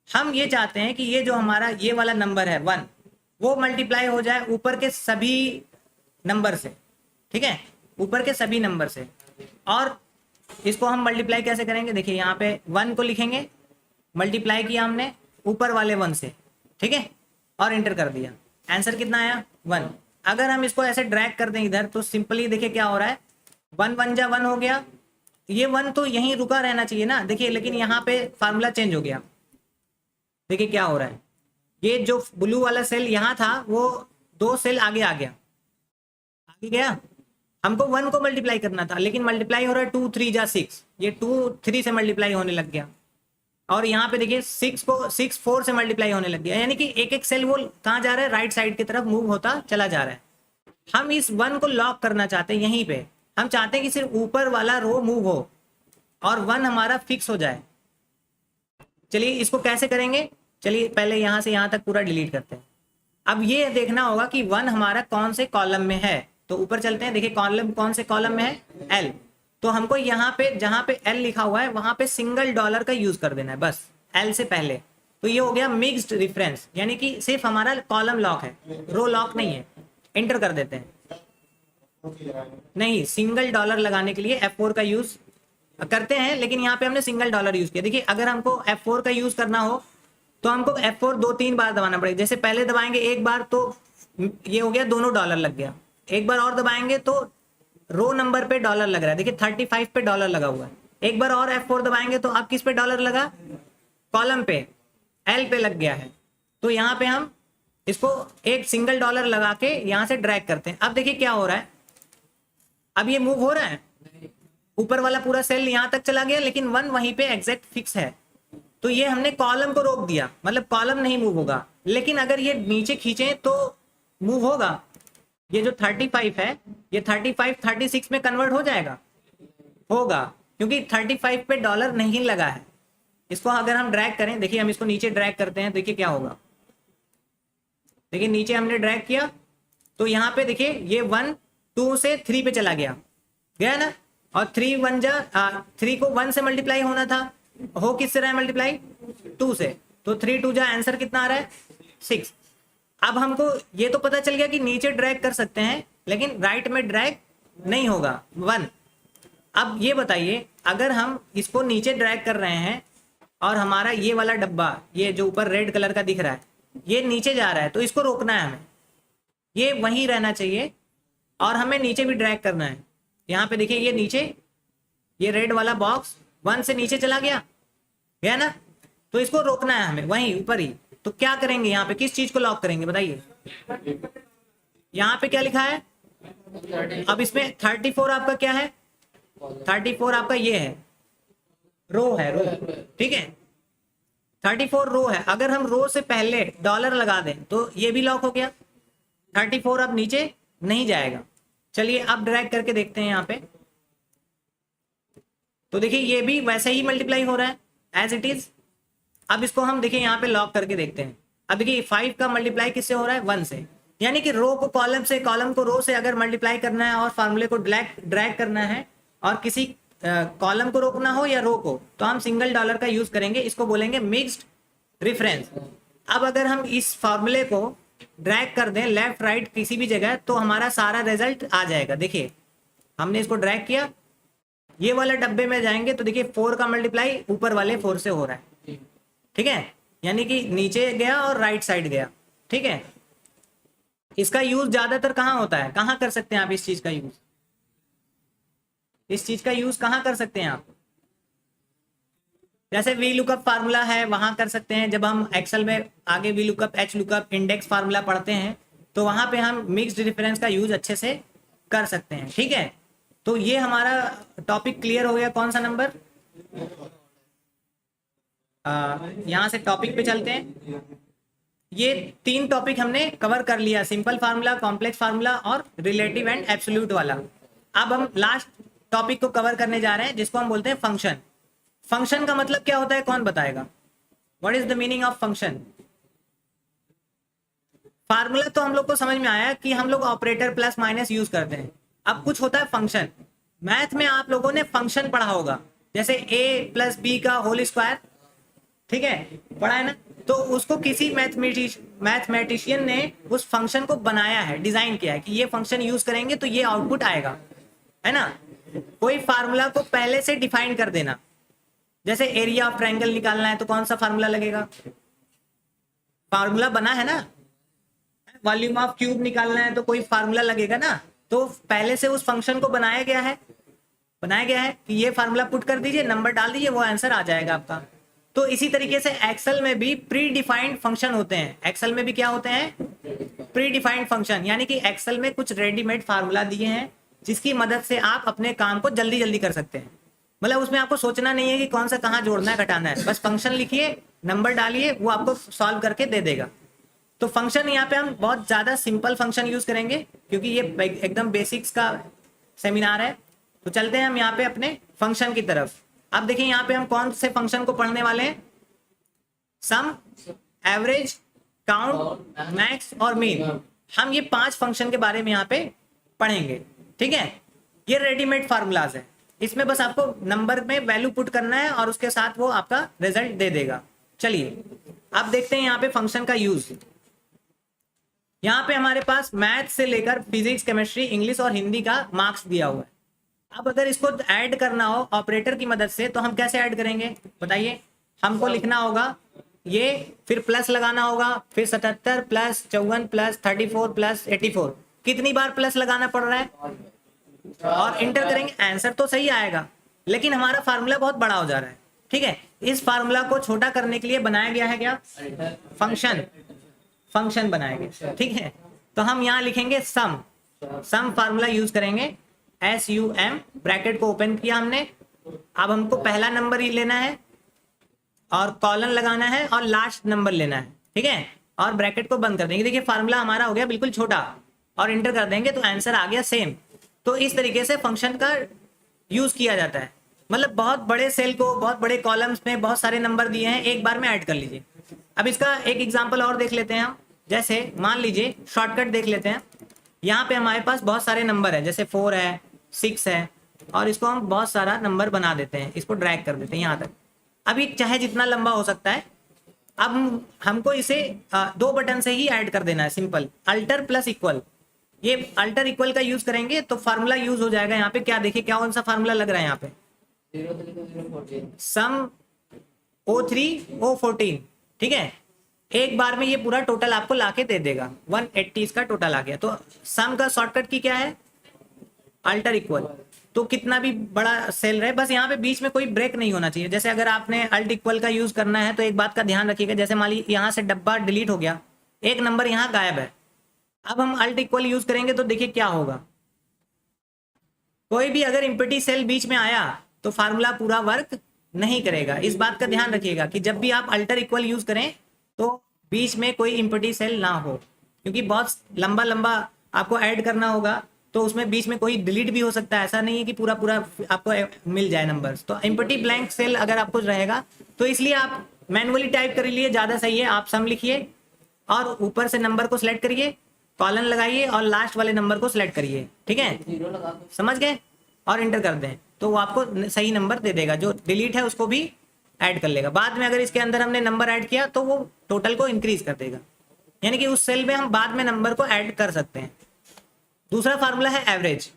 हम ये चाहते हैं कि ये जो हमारा ये वाला नंबर है 1, वो मल्टीप्लाई हो जाए ऊपर के सभी नंबर से, ठीक है, ऊपर के सभी नंबर से। और इसको हम मल्टीप्लाई कैसे करेंगे? देखिए यहाँ पे 1 को लिखेंगे, मल्टीप्लाई किया हमने ऊपर वाले 1 से, ठीक है, और इंटर कर दिया। आंसर कितना आया? 1। अगर हम इसको ऐसे ड्रैग कर दें इधर तो सिंपली देखिए क्या हो रहा है, 1 1 जा 1 हो गया। ये 1 तो यहीं रुका रहना चाहिए ना, देखिए, लेकिन यहाँ पे फार्मूला चेंज हो गया। देखिए क्या हो रहा है, ये जो ब्लू वाला सेल यहाँ था वो 2 सेल आगे आ गया, आगे गया। हमको 1 को मल्टीप्लाई करना था, लेकिन मल्टीप्लाई हो रहा है 2 3 जा 6, ये 2 3 से मल्टीप्लाई होने लग गया। और यहाँ पे देखिए 6 को 6 4 से मल्टीप्लाई होने लग गया, यानी कि एक एक सेल वो कहाँ जा रहा है, राइट साइड की तरफ मूव होता चला जा रहा है। हम इस 1 को लॉक करना चाहते हैं यहीं पे, हम चाहते हैं कि सिर्फ ऊपर वाला रो मूव हो और 1 हमारा फिक्स हो जाए। चलिए इसको कैसे करेंगे, चलिए पहले यहाँ से यहाँ तक पूरा डिलीट करते हैं। अब ये देखना होगा कि 1 हमारा कौन से कॉलम में है, तो ऊपर चलते हैं। देखिए कॉलम कौन से कॉलम में है, एल। तो हमको यहाँ पे जहाँ पे एल लिखा हुआ है वहां पे सिंगल डॉलर का यूज कर देना है बस, एल से पहले। तो ये हो गया मिक्स्ड रेफरेंस, यानी कि सिर्फ हमारा कॉलम लॉक है, रो लॉक नहीं है। एंटर कर देते हैं। नहीं, सिंगल डॉलर लगाने के लिए F4 का यूज करते हैं, लेकिन यहाँ पे हमने सिंगल डॉलर यूज किया। देखिए अगर हमको F4 का यूज करना हो तो हमको F4 2-3 बार दबाना पड़ेगा। जैसे पहले दबाएंगे एक बार तो ये हो गया, दोनों डॉलर लग गया। एक बार और दबाएंगे तो रो नंबर पे डॉलर लग रहा है, देखिए 35 पे डॉलर लगा हुआ है। एक बार और F4 दबाएंगे तो अब किस पे डॉलर लगा, कॉलम पे, एल पे लग गया है। तो यहाँ पे हम इसको एक सिंगल डॉलर लगा के यहाँ से ड्रैग करते हैं। अब देखिए क्या हो रहा है, अब ये मूव हो रहा है, ऊपर वाला पूरा सेल यहाँ तक चला गया, लेकिन 1 वहीं पे एग्जैक्ट फिक्स है। तो ये हमने कॉलम को रोक दिया, मतलब कॉलम नहीं मूव होगा। लेकिन अगर ये नीचे खींचे तो मूव होगा। ये जो 35 है, ये 35 36 में कन्वर्ट हो जाएगा, होगा, क्योंकि 35 पे डॉलर नहीं लगा है। इसको अगर हम ड्रैग करें, देखिए हम इसको नीचे ड्रैग करते हैं, देखिए क्या होगा। देखिए नीचे हमने ड्रैग किया तो यहाँ पे देखिए ये 1 2 से 3 पे चला गया ना, और 3 1 जा 3 को 1 से मल्टीप्लाई होना था, हो किससे रहा है मल्टीप्लाई, 2 से। तो 3 2 जा आंसर कितना आ रहा है, 6। अब हमको ये तो पता चल गया कि नीचे ड्रैग कर सकते हैं, लेकिन राइट में ड्रैग नहीं होगा 1। अब ये बताइए, अगर हम इसको नीचे ड्रैग कर रहे हैं और हमारा ये वाला डब्बा, ये जो ऊपर रेड कलर का दिख रहा है, ये नीचे जा रहा है, तो इसको रोकना है हमें, ये वहीं रहना चाहिए और हमें नीचे भी ड्रैग करना है। यहाँ पे देखिए ये नीचे, ये रेड वाला बॉक्स 1 से नीचे चला गया ना, तो इसको रोकना है हमें वहीं ऊपर ही। तो क्या करेंगे, यहाँ पे किस चीज को लॉक करेंगे बताइए। यहाँ पे क्या लिखा है, अब इसमें 34 आपका क्या है, 34 आपका ये है, रो है, रो, ठीक है, 34 रो है। अगर हम रो से पहले डॉलर लगा दें तो ये भी लॉक हो गया, 34 अब नीचे नहीं जाएगा। चलिए अब ड्रैग करके देखते हैं यहाँ पे, तो देखिए ये भी वैसे ही मल्टीप्लाई हो रहा है एज इट इज। अब इसको हम देखिए यहाँ पे लॉक करके देखते हैं। अब देखिए 5 का मल्टीप्लाई किससे हो रहा है, 1 से, यानी कि रो को कॉलम से, कॉलम को रो से अगर मल्टीप्लाई करना है और फार्मूले को ड्रैग करना है और किसी कॉलम को रोकना हो या रो को, तो हम सिंगल डॉलर का यूज करेंगे, इसको बोलेंगे मिक्स्ड रेफरेंस। अब अगर हम इस फार्मूले को ड्रैग कर दें लेफ्ट राइट किसी भी जगह, तो हमारा सारा रिजल्ट आ जाएगा। देखिए हमने इसको ड्रैग किया, ये वाला डब्बे में जाएंगे तो देखिए 4 का मल्टीप्लाई ऊपर वाले 4 से हो रहा है, ठीक है, यानी कि नीचे गया और राइट साइड गया, ठीक है। इसका यूज ज्यादातर कहाँ होता है, कहाँ कर सकते हैं आप इस चीज का यूज, इस चीज का यूज कहाँ कर सकते हैं आप, जैसे वी लुकअप फार्मूला है वहां कर सकते हैं। जब हम एक्सेल में आगे V lookup, H lookup, index formula पढ़ते हैं तो वहां पे हम मिक्स्ड रेफरेंस का यूज अच्छे से कर सकते हैं, ठीक है। तो ये हमारा टॉपिक क्लियर हो गया। कौन सा नंबर, यहाँ से टॉपिक पे चलते हैं। ये 3 टॉपिक हमने कवर कर लिया, सिंपल फार्मूला, कॉम्प्लेक्स फार्मूला और रिलेटिव एंड एब्सोल्यूट वाला। अब हम लास्ट टॉपिक को कवर करने जा रहे हैं जिसको हम बोलते हैं फंक्शन। फंक्शन का मतलब क्या होता है, कौन बताएगा, what is the meaning of function. Formula तो हम लोग को समझ में आया कि हम लोग ऑपरेटर प्लस माइनस यूज करते हैं। अब कुछ होता है फंक्शन। मैथ में आप लोगों ने फंक्शन पढ़ा होगा, जैसे a + b का होल स्क्वायर, ठीक है, पढ़ा है ना। तो उसको किसी मैथमेटिशियन ने उस फंक्शन को बनाया है, डिजाइन किया है कि ये फंक्शन यूज करेंगे तो ये आउटपुट आएगा, है ना। कोई फार्मूला को पहले से डिफाइन कर देना, जैसे एरिया ऑफ ट्रायंगल निकालना है तो कौन सा फार्मूला लगेगा, फार्मूला बना है ना। वॉल्यूम ऑफ क्यूब निकालना है तो कोई फार्मूला लगेगा ना। तो पहले से उस फंक्शन को बनाया गया है कि ये फार्मूला पुट कर दीजिए, नंबर डाल दीजिए, वो आंसर आ जाएगा आपका। तो इसी तरीके से एक्सेल में भी प्री डिफाइंड फंक्शन होते हैं। एक्सेल में भी क्या होते हैं, प्री डिफाइंड फंक्शन, यानी कि एक्सेल में कुछ रेडीमेड फार्मूला दिए हैं, जिसकी मदद से आप अपने काम को जल्दी जल्दी कर सकते हैं। मतलब उसमें आपको सोचना नहीं है कि कौन सा कहाँ जोड़ना है घटाना है, बस फंक्शन लिखिए, नंबर डालिए, वो आपको सॉल्व करके दे देगा। तो फंक्शन यहाँ पे हम बहुत ज़्यादा सिंपल फंक्शन यूज़ करेंगे क्योंकि ये एकदम बेसिक्स का सेमिनार है। तो चलते हैं हम यहाँ पे अपने फंक्शन की तरफ। अब देखिए यहाँ पे हम कौन से फंक्शन को पढ़ने वाले हैं, सम, एवरेज, काउंट, मैक्स और मीन। हम ये 5 फंक्शन के बारे में यहाँ पे पढ़ेंगे, ठीक है। ये रेडीमेड फार्मूलाज है, इसमें बस आपको नंबर में वैल्यू पुट करना है और उसके साथ वो आपका रिजल्ट दे देगा। चलिए अब देखते हैं यहाँ पे फंक्शन का यूज। यहाँ पे हमारे पास मैथ से लेकर फिजिक्स, केमिस्ट्री, इंग्लिश और हिंदी का मार्क्स दिया हुआ है। अब अगर इसको ऐड करना हो ऑपरेटर की मदद से तो हम कैसे ऐड करेंगे बताइए। हमको लिखना होगा ये, फिर प्लस लगाना होगा, फिर 77 प्लस 54 प्लस 34 प्लस 84। कितनी बार प्लस लगाना पड़ रहा है और इंटर करेंगे, आंसर तो सही आएगा, लेकिन हमारा फार्मूला बहुत बड़ा हो जा रहा है, ठीक है। इस फार्मूला को छोटा करने के लिए बनाया गया है क्या, फंक्शन बनाया गया, ठीक है। तो हम यहाँ लिखेंगे सम फार्मूला यूज करेंगे, SUM, ब्रैकेट को ओपन किया हमने। अब हमको पहला नंबर ही लेना है और कॉलन लगाना है और लास्ट नंबर लेना है, ठीक है, और ब्रैकेट को बंद कर देंगे। देखिए फार्मूला हमारा हो गया बिल्कुल छोटा और इंटर कर देंगे तो आंसर आ गया सेम। तो इस तरीके से फंक्शन का यूज किया जाता है। मतलब बहुत बड़े सेल को बहुत बड़े कॉलम्स में बहुत सारे नंबर दिए हैं, एक बार में ऐड कर लीजिए। अब इसका एक एग्जांपल और देख लेते हैं हम। जैसे मान लीजिए शॉर्टकट देख लेते हैं, यहाँ पे हमारे पास बहुत सारे नंबर है, जैसे 4 है, 6 है, और इसको हम बहुत सारा नंबर बना देते हैं, इसको ड्रैग कर देते हैं यहाँ तक। अभी चाहे जितना लंबा हो सकता है। अब हमको इसे 2 बटन से ही ऐड कर देना है, सिंपल, अल्टर प्लस इक्वल। ये अल्टर इक्वल का यूज करेंगे तो फार्मूला यूज हो जाएगा। यहाँ पे क्या देखिए, क्या कौन सा फार्मूला लग रहा है यहाँ पे, सम O3 O14, ठीक है। एक बार में ये पूरा टोटल आपको लाके दे देगा, 180 इसका टोटल आ गया। तो सम का शॉर्टकट की क्या है, अल्टर इक्वल। तो कितना भी बड़ा सेल रहे, बस यहाँ पे बीच में कोई ब्रेक नहीं होना चाहिए। जैसे अगर आपने अल्ट इक्वल का यूज करना है तो एक बात का ध्यान रखिएगा, जैसे मान लीजिए यहाँ से डब्बा डिलीट हो गया, एक नंबर यहाँ गायब है। अब हम अल्ट इक्वल यूज करेंगे तो देखिए क्या होगा, कोई भी अगर इम्पिटी सेल बीच में आया तो फार्मूला पूरा वर्क नहीं करेगा। इस बात का ध्यान रखिएगा कि जब भी आप अल्टर इक्वल यूज करें तो बीच में कोई इम्पिटी सेल ना हो, क्योंकि बहुत लंबा लंबा आपको ऐड करना होगा तो उसमें बीच में कोई डिलीट भी हो सकता है। ऐसा नहीं है कि पूरा पूरा आपको मिल जाए नंबर्स। तो इम्पिटी ब्लैंक सेल अगर आपको रहेगा तो इसलिए आप मैनुअली टाइप कर लिए, ज़्यादा सही है। आप सम लिखिए और ऊपर से नंबर को सिलेक्ट करिए, कॉलन लगाइए और लास्ट वाले नंबर को सिलेक्ट करिए, ठीक है, समझ गए, और इंटर कर दें तो वो आपको सही नंबर दे देगा। जो डिलीट है उसको भी ऐड कर लेगा। बाद में अगर इसके अंदर हमने नंबर ऐड किया तो वो टोटल को इंक्रीज कर देगा, यानी कि उस सेल में हम बाद में नंबर को ऐड कर सकते हैं। दूसरा फार्मूला है एवरेज।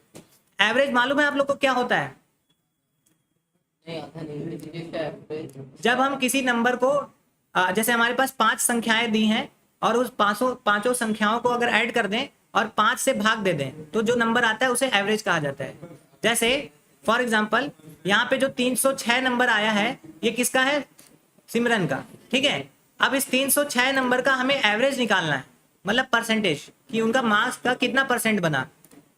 एवरेज मालूम है आप लोग को क्या होता है? जब हम किसी नंबर को जैसे हमारे पास 5 संख्याएं दी हैं और उस पांचों संख्याओं को अगर ऐड कर दें और 5 से भाग दे दें तो जो नंबर आता है उसे एवरेज कहा जाता है। जैसे फॉर एग्जांपल यहाँ पे जो 306 नंबर आया है ये किसका है? सिमरन का, ठीक है। अब इस 306 नंबर का हमें एवरेज निकालना है, मतलब परसेंटेज कि उनका मार्क्स का कितना परसेंट बना।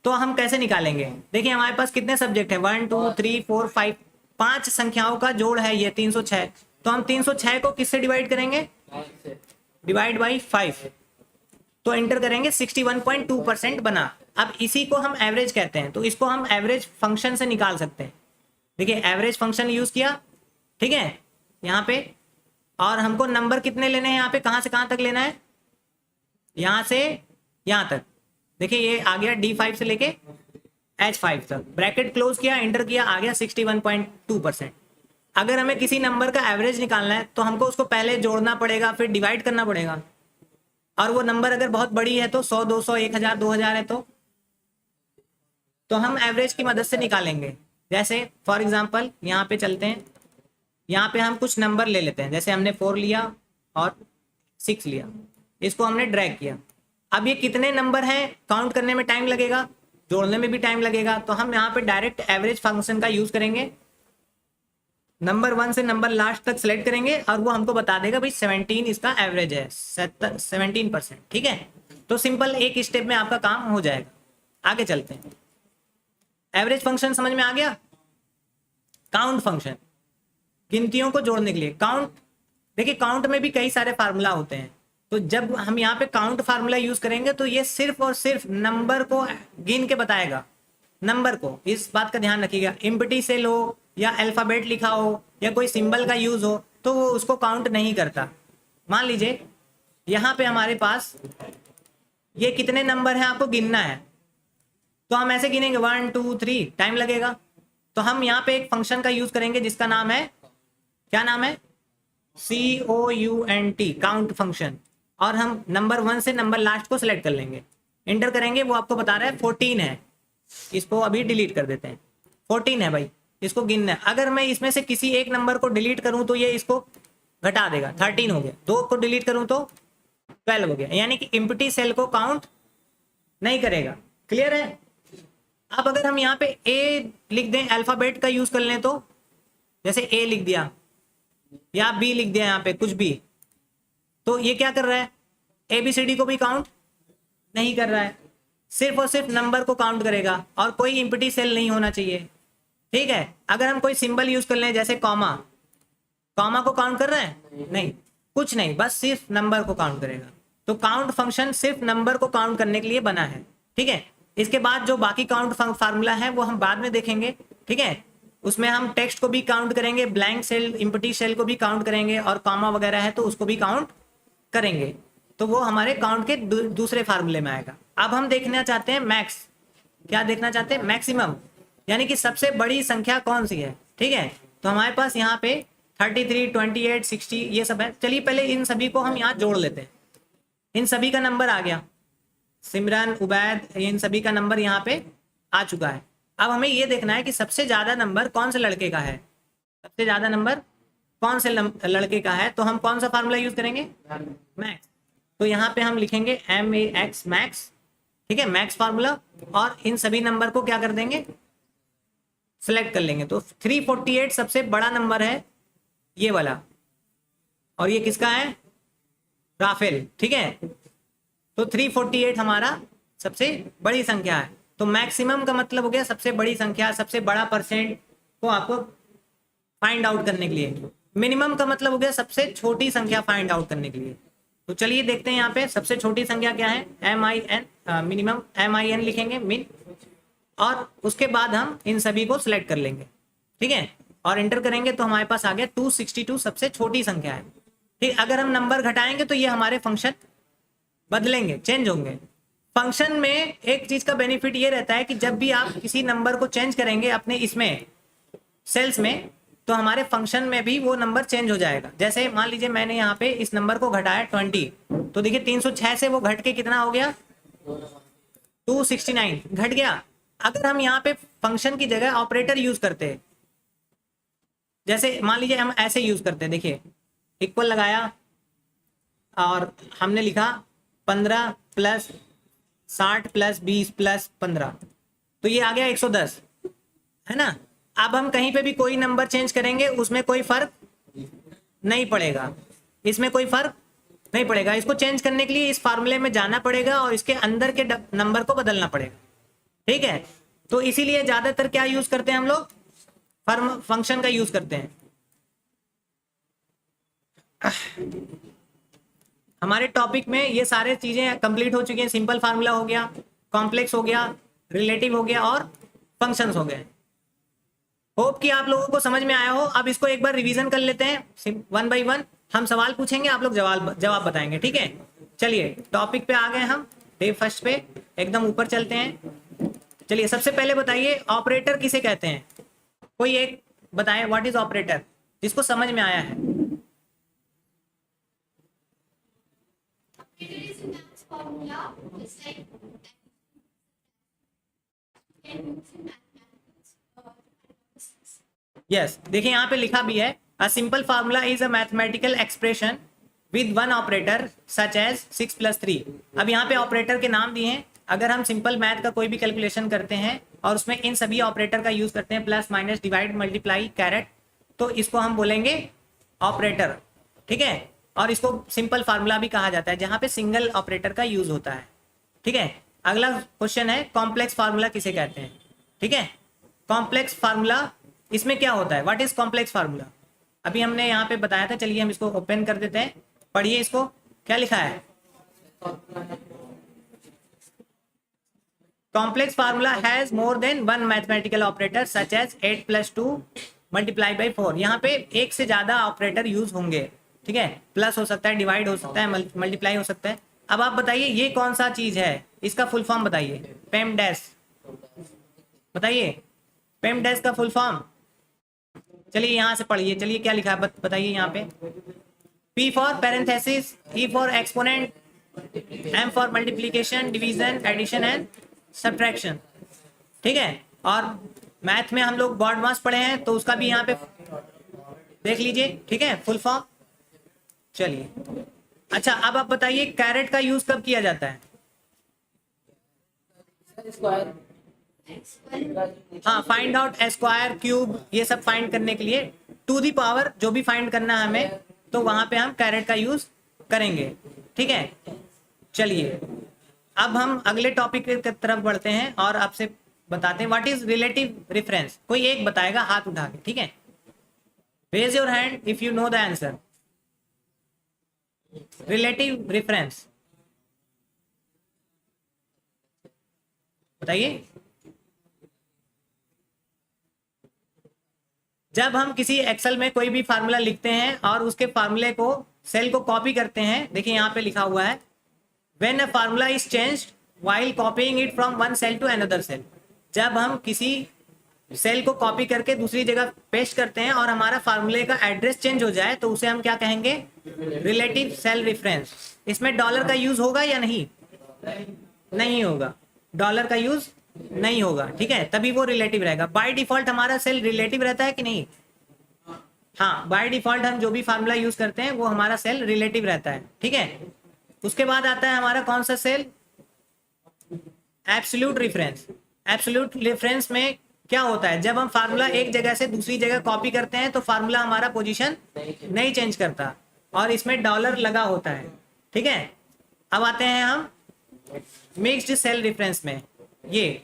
तो हम कैसे निकालेंगे? देखिए हमारे पास कितने सब्जेक्ट है, 1 2 3 4 5, 5 संख्याओं का जोड़ है ये 306। तो हम 306 को किससे डिवाइड करेंगे? Divide by 5। तो एंटर करेंगे, 61.2% बना। अब इसी को हम एवरेज कहते हैं, तो इसको हम एवरेज फंक्शन से निकाल सकते हैं। देखिए एवरेज फंक्शन यूज किया, ठीक है, यहाँ पे। और हमको नंबर कितने लेने हैं यहाँ पे, कहाँ से कहाँ तक लेना है? यहाँ से यहाँ तक। देखिए ये आ गया D5 से लेके H5 तक। ब्रैकेट क्लोज किया, एंटर किया, आ गया 61.2%। अगर हमें किसी नंबर का एवरेज निकालना है तो हमको उसको पहले जोड़ना पड़ेगा, फिर डिवाइड करना पड़ेगा। और वो नंबर अगर बहुत बड़ी है तो 100 200 1000 2000 है तो हम एवरेज की मदद से निकालेंगे। जैसे फॉर एग्जांपल यहाँ पे चलते हैं, यहाँ पे हम कुछ नंबर ले लेते हैं। जैसे हमने 4 लिया और 6 लिया, इसको हमने ड्रैग किया। अब ये कितने नंबर हैं काउंट करने में टाइम लगेगा, जोड़ने में भी टाइम लगेगा। तो हम यहाँ पे डायरेक्ट एवरेज फंक्शन का यूज करेंगे। नंबर 1 से नंबर लास्ट तक सिलेक्ट करेंगे और वो हमको बता देगा भाई 17 इसका एवरेज है, 17%, ठीक है। तो सिंपल एक स्टेप में आपका काम हो जाएगा। आगे चलते हैं। एवरेज फंक्शन समझ में आ गया। काउंट फंक्शन, गिनतियों को जोड़ने के लिए। काउंट, देखिए काउंट में भी कई सारे फार्मूला होते हैं, तो जब हम यहाँ पे काउंट फार्मूला यूज करेंगे तो ये सिर्फ और सिर्फ नंबर को गिन के बताएगा, नंबर को। इस बात का ध्यान रखिएगा, एम्प्टी सेल हो या अल्फाबेट लिखा हो या कोई सिंबल का यूज हो तो वो उसको काउंट नहीं करता। मान लीजिए यहाँ पे हमारे पास ये कितने नंबर हैं आपको गिनना है, तो हम ऐसे गिनेंगे 1 2 3, टाइम लगेगा। तो हम यहाँ पे एक फंक्शन का यूज करेंगे जिसका नाम है, क्या नाम है, COUNT, काउंट फंक्शन। और हम नंबर 1 से नंबर लास्ट को सिलेक्ट कर लेंगे, एंटर करेंगे, वो आपको बता रहा है 14 है, इसको अभी डिलीट कर देते हैं। 14 है भाई, इसको गिनना है। अगर मैं इसमें से किसी एक नंबर को डिलीट करूं तो ये इसको घटा देगा, 13 हो गया। 2 को डिलीट करूं तो 12 हो गया, यानी कि एम्प्टी सेल को काउंट नहीं करेगा। क्लियर है। अब अगर हम यहाँ पे ए लिख दें, अल्फाबेट का यूज कर लें, तो जैसे ए लिख दिया या बी लिख दिया, यहाँ पे कुछ भी, तो ये क्या कर रहा है, ABCD को भी काउंट नहीं कर रहा है, सिर्फ और सिर्फ नंबर को काउंट करेगा और कोई एम्प्टी सेल नहीं होना चाहिए। ठीक है। अगर हम कोई सिंबल यूज कर लें जैसे कॉमा, कॉमा को काउंट कर रहा है, नहीं, कुछ नहीं, बस सिर्फ नंबर को काउंट करेगा। तो काउंट फंक्शन सिर्फ नंबर को काउंट करने के लिए बना है। ठीक है। इसके बाद जो बाकी काउंट फार्मूला है वो हम बाद में देखेंगे। ठीक है। उसमें हम टेक्स्ट को भी काउंट करेंगे, ब्लैंक सेल, एम्प्टी सेल को भी काउंट करेंगे, और कॉमा वगैरह है तो उसको भी काउंट करेंगे। तो वो हमारे काउंट के दूसरे फार्मूले में आएगा। अब हम देखना चाहते हैं मैक्स। क्या देखना चाहते हैं, मैक्सिमम, यानी कि सबसे बड़ी संख्या कौन सी है। ठीक है। तो हमारे पास यहाँ पे 33, 28, 60 ये सब है। चलिए पहले इन सभी को हम यहाँ जोड़ लेते हैं। इन सभी का नंबर आ गया, सिमरन, उबैद, इन सभी का नंबर यहाँ पे आ चुका है। अब हमें ये देखना है कि सबसे ज्यादा नंबर कौन से लड़के का है, सबसे ज्यादा नंबर कौन से लड़के का है। तो हम कौन सा फार्मूला यूज करेंगे, मैक्स। तो यहाँ पे हम लिखेंगे MAX, मैक्स। ठीक है, मैक्स फार्मूला। और इन सभी नंबर को क्या कर देंगे, सिलेक्ट कर लेंगे। तो 348 सबसे बड़ा नंबर है, ये वाला, और ये किसका है, राफेल। ठीक है। तो 348 हमारा सबसे बड़ी संख्या है। तो मैक्सिमम का मतलब हो गया सबसे बड़ी संख्या, सबसे बड़ा परसेंट को आपको फाइंड आउट करने के लिए। मिनिमम का मतलब हो गया सबसे छोटी संख्या फाइंड आउट करने के लिए। तो चलिए देखते हैं यहाँ पे सबसे छोटी संख्या क्या है, MIN, मिनिमम MIN लिखेंगे, मिन, और उसके बाद हम इन सभी को सिलेक्ट कर लेंगे। ठीक है। और एंटर करेंगे तो हमारे पास आ गया 262 सबसे छोटी संख्या है। ठीक, अगर हम नंबर घटाएंगे तो ये हमारे फंक्शन बदलेंगे, चेंज होंगे। फंक्शन में एक चीज का बेनिफिट ये रहता है कि जब भी आप किसी नंबर को चेंज करेंगे अपने इसमें सेल्स में, तो हमारे फंक्शन में भी वो नंबर चेंज हो जाएगा। जैसे मान लीजिए मैंने यहाँ पे इस नंबर को घटाया 20, तो देखिए 306 से वो घट के कितना हो गया, 269 घट गया। अगर हम यहाँ पे फंक्शन की जगह ऑपरेटर यूज करते हैं, जैसे मान लीजिए हम ऐसे यूज करते हैं, देखिए इक्वल लगाया और हमने लिखा 15 प्लस 60 प्लस 20 प्लस 15, तो ये आ गया 110, है ना। अब हम कहीं पे भी कोई नंबर चेंज करेंगे उसमें कोई फर्क नहीं पड़ेगा, इसमें कोई फर्क नहीं पड़ेगा। इसको चेंज करने के लिए इस फार्मूले में जाना पड़ेगा और इसके अंदर के नंबर को बदलना पड़ेगा। ठीक है। तो इसीलिए ज्यादातर क्या यूज करते हैं हम लोग, फंक्शन का यूज करते हैं। हमारे टॉपिक में ये सारे चीजें कंप्लीट हो चुकी हैं। सिंपल फार्मूला हो गया, कॉम्प्लेक्स हो गया, रिलेटिव हो गया और फंक्शंस हो गए। होप कि आप लोगों को समझ में आया हो। अब इसको एक बार रिवीजन कर लेते हैं, 1 बाय 1 हम सवाल पूछेंगे, आप लोग जवाब बताएंगे। ठीक है। चलिए टॉपिक पे आ गए हम, डे फर्स्ट पे एकदम ऊपर चलते हैं। चलिए सबसे पहले बताइए ऑपरेटर किसे कहते हैं, कोई एक बताएं, व्हाट इज ऑपरेटर, जिसको समझ में आया है। यस, देखिए यहाँ पे लिखा भी है, a simple formula is a mathematical expression with one operator such as 6 + 3। अब यहाँ पे ऑपरेटर के नाम दिए हैं। अगर हम सिंपल मैथ का कोई भी कैलकुलेशन करते हैं और उसमें इन सभी ऑपरेटर का यूज करते हैं, plus minus divide multiply caret, तो इसको हम बोलेंगे ऑपरेटर। ठीक है। और इसको सिंपल फार्मूला भी कहा जाता है जहां पे सिंगल ऑपरेटर का यूज होता है। ठीक है। अगला क्वेश्चन है कॉम्प्लेक्स फार्मूला किसे कहते हैं। ठीक है। कॉम्प्लेक्स फार्मूला, इसमें क्या होता है, व्हाट इज कॉम्प्लेक्स फार्मूला, अभी हमने यहाँ पे बताया था। चलिए हम इसको ओपन कर देते हैं, पढ़िए इसको, क्या लिखा है। Complex formula has more than one mathematical operator such as 8 + 2 × 4। यहाँ पे एक से ज्यादा ऑपरेटर यूज होंगे, ठीक है, प्लस हो सकता है, डिवाइड हो सकता है, मल्टीप्लाई हो सकता है। अब आप बताइए ये कौन सा चीज है, इसका फुल फॉर्म बताइए। पेम डैश, बताइए पेम डैश का फुल फॉर्म। चलिए यहाँ से पढ़िए, चलिए क्या लिखा है बताइए यहाँ पे। P for parenthesis, E for exponent, M for multiplication, division, addition and subtraction, ठीक है। और मैथ में हम लोग बॉड मास पढ़े हैं तो उसका भी यहाँ पे देख लीजिए, ठीक है, फुल फॉर्म। चलिए अच्छा, अब आप बताइए कैरेट का यूज कब किया जाता है। हाँ, फाइंड आउट स्क्वायर, क्यूब, ये सब फाइंड करने के लिए, टू दी पावर जो भी फाइंड करना है हमें, तो वहां पे हम कैरेट का यूज करेंगे, ठीक है। चलिए अब हम अगले टॉपिक की तरफ बढ़ते हैं और आपसे बताते हैं व्हाट इज रिलेटिव रेफरेंस। कोई एक बताएगा हाथ उठा के, ठीक है, raise your hand if you know the answer. Relative reference बताइए। जब हम किसी एक्सेल में कोई भी फार्मूला लिखते हैं और उसके फार्मूले को सेल को कॉपी करते हैं, देखिए यहाँ पे लिखा हुआ है when a formula is changed while copying it from one cell to another cell. जब हम किसी सेल को कॉपी करके दूसरी जगह पेस्ट करते हैं और हमारा फार्मूले का एड्रेस चेंज हो जाए तो उसे हम क्या कहेंगे, रिलेटिव सेल रेफरेंस। इसमें डॉलर का यूज होगा या नहीं, नहीं होगा, डॉलर का यूज नहीं होगा, ठीक है, तभी वो रिलेटिव रहेगा। बाय डिफॉल्ट हमारा सेल रिलेटिव रहता है कि नहीं, हाँ, बाय डिफॉल्ट हम जो भी फार्मूला यूज करते हैं वो हमारा सेल रिलेटिव रहता है, ठीक है। उसके बाद आता है हमारा कौन सा cell, absolute reference. Absolute reference में क्या होता है, जब हम फार्मूला एक जगह से दूसरी जगह कॉपी करते हैं तो फार्मूला हमारा पोजीशन नहीं चेंज करता और इसमें डॉलर लगा होता है, ठीक है। अब आते हैं हम मिक्स्ड सेल रेफरेंस में, ये,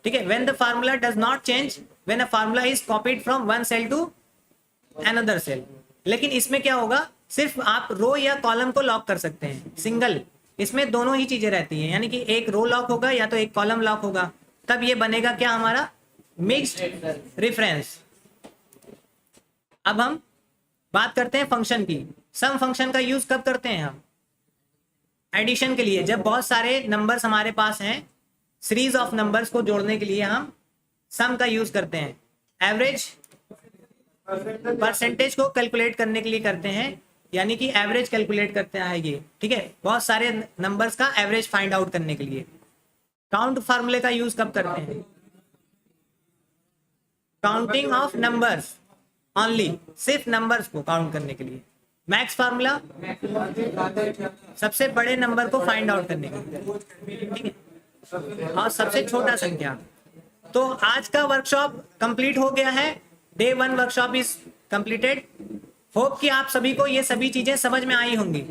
ठीक है, when the formula does not change when a formula is copied from one cell to another cell. लेकिन इसमें क्या होगा, सिर्फ आप रो या कॉलम को लॉक कर सकते हैं, सिंगल, इसमें दोनों ही चीजें रहती हैं, यानी कि एक रो लॉक होगा या तो एक कॉलम लॉक होगा, तब ये बनेगा क्या हमारा मिक्स्ड रेफरेंस। अब हम बात करते हैं फंक्शन की। सम फंक्शन का यूज कब करते हैं हम, एडिशन के लिए, जब बहुत सारे नंबर्स हमारे पास हैं, सीरीज ऑफ नंबर्स को जोड़ने के लिए हम सम का यूज करते हैं। एवरेज परसेंटेज को कैलकुलेट करने के लिए करते हैं, यानी कि एवरेज कैलकुलेट करते हैं ये, ठीक है, बहुत सारे नंबर्स का एवरेज फाइंड आउट करने के लिए। काउंट फार्मूले का यूज कब करते हैं, काउंटिंग ऑफ नंबर्स ओनली, सिर्फ नंबर्स को काउंट करने के लिए। मैक्स फार्मूला सबसे बड़े नंबर को फाइंड आउट करने के लिए, ठीक है, और सबसे छोटा संख्या। तो आज का वर्कशॉप कंप्लीट हो गया है, day 1 workshop is completed. Hope कि आप सभी को ये सभी चीजें समझ में आई होंगी।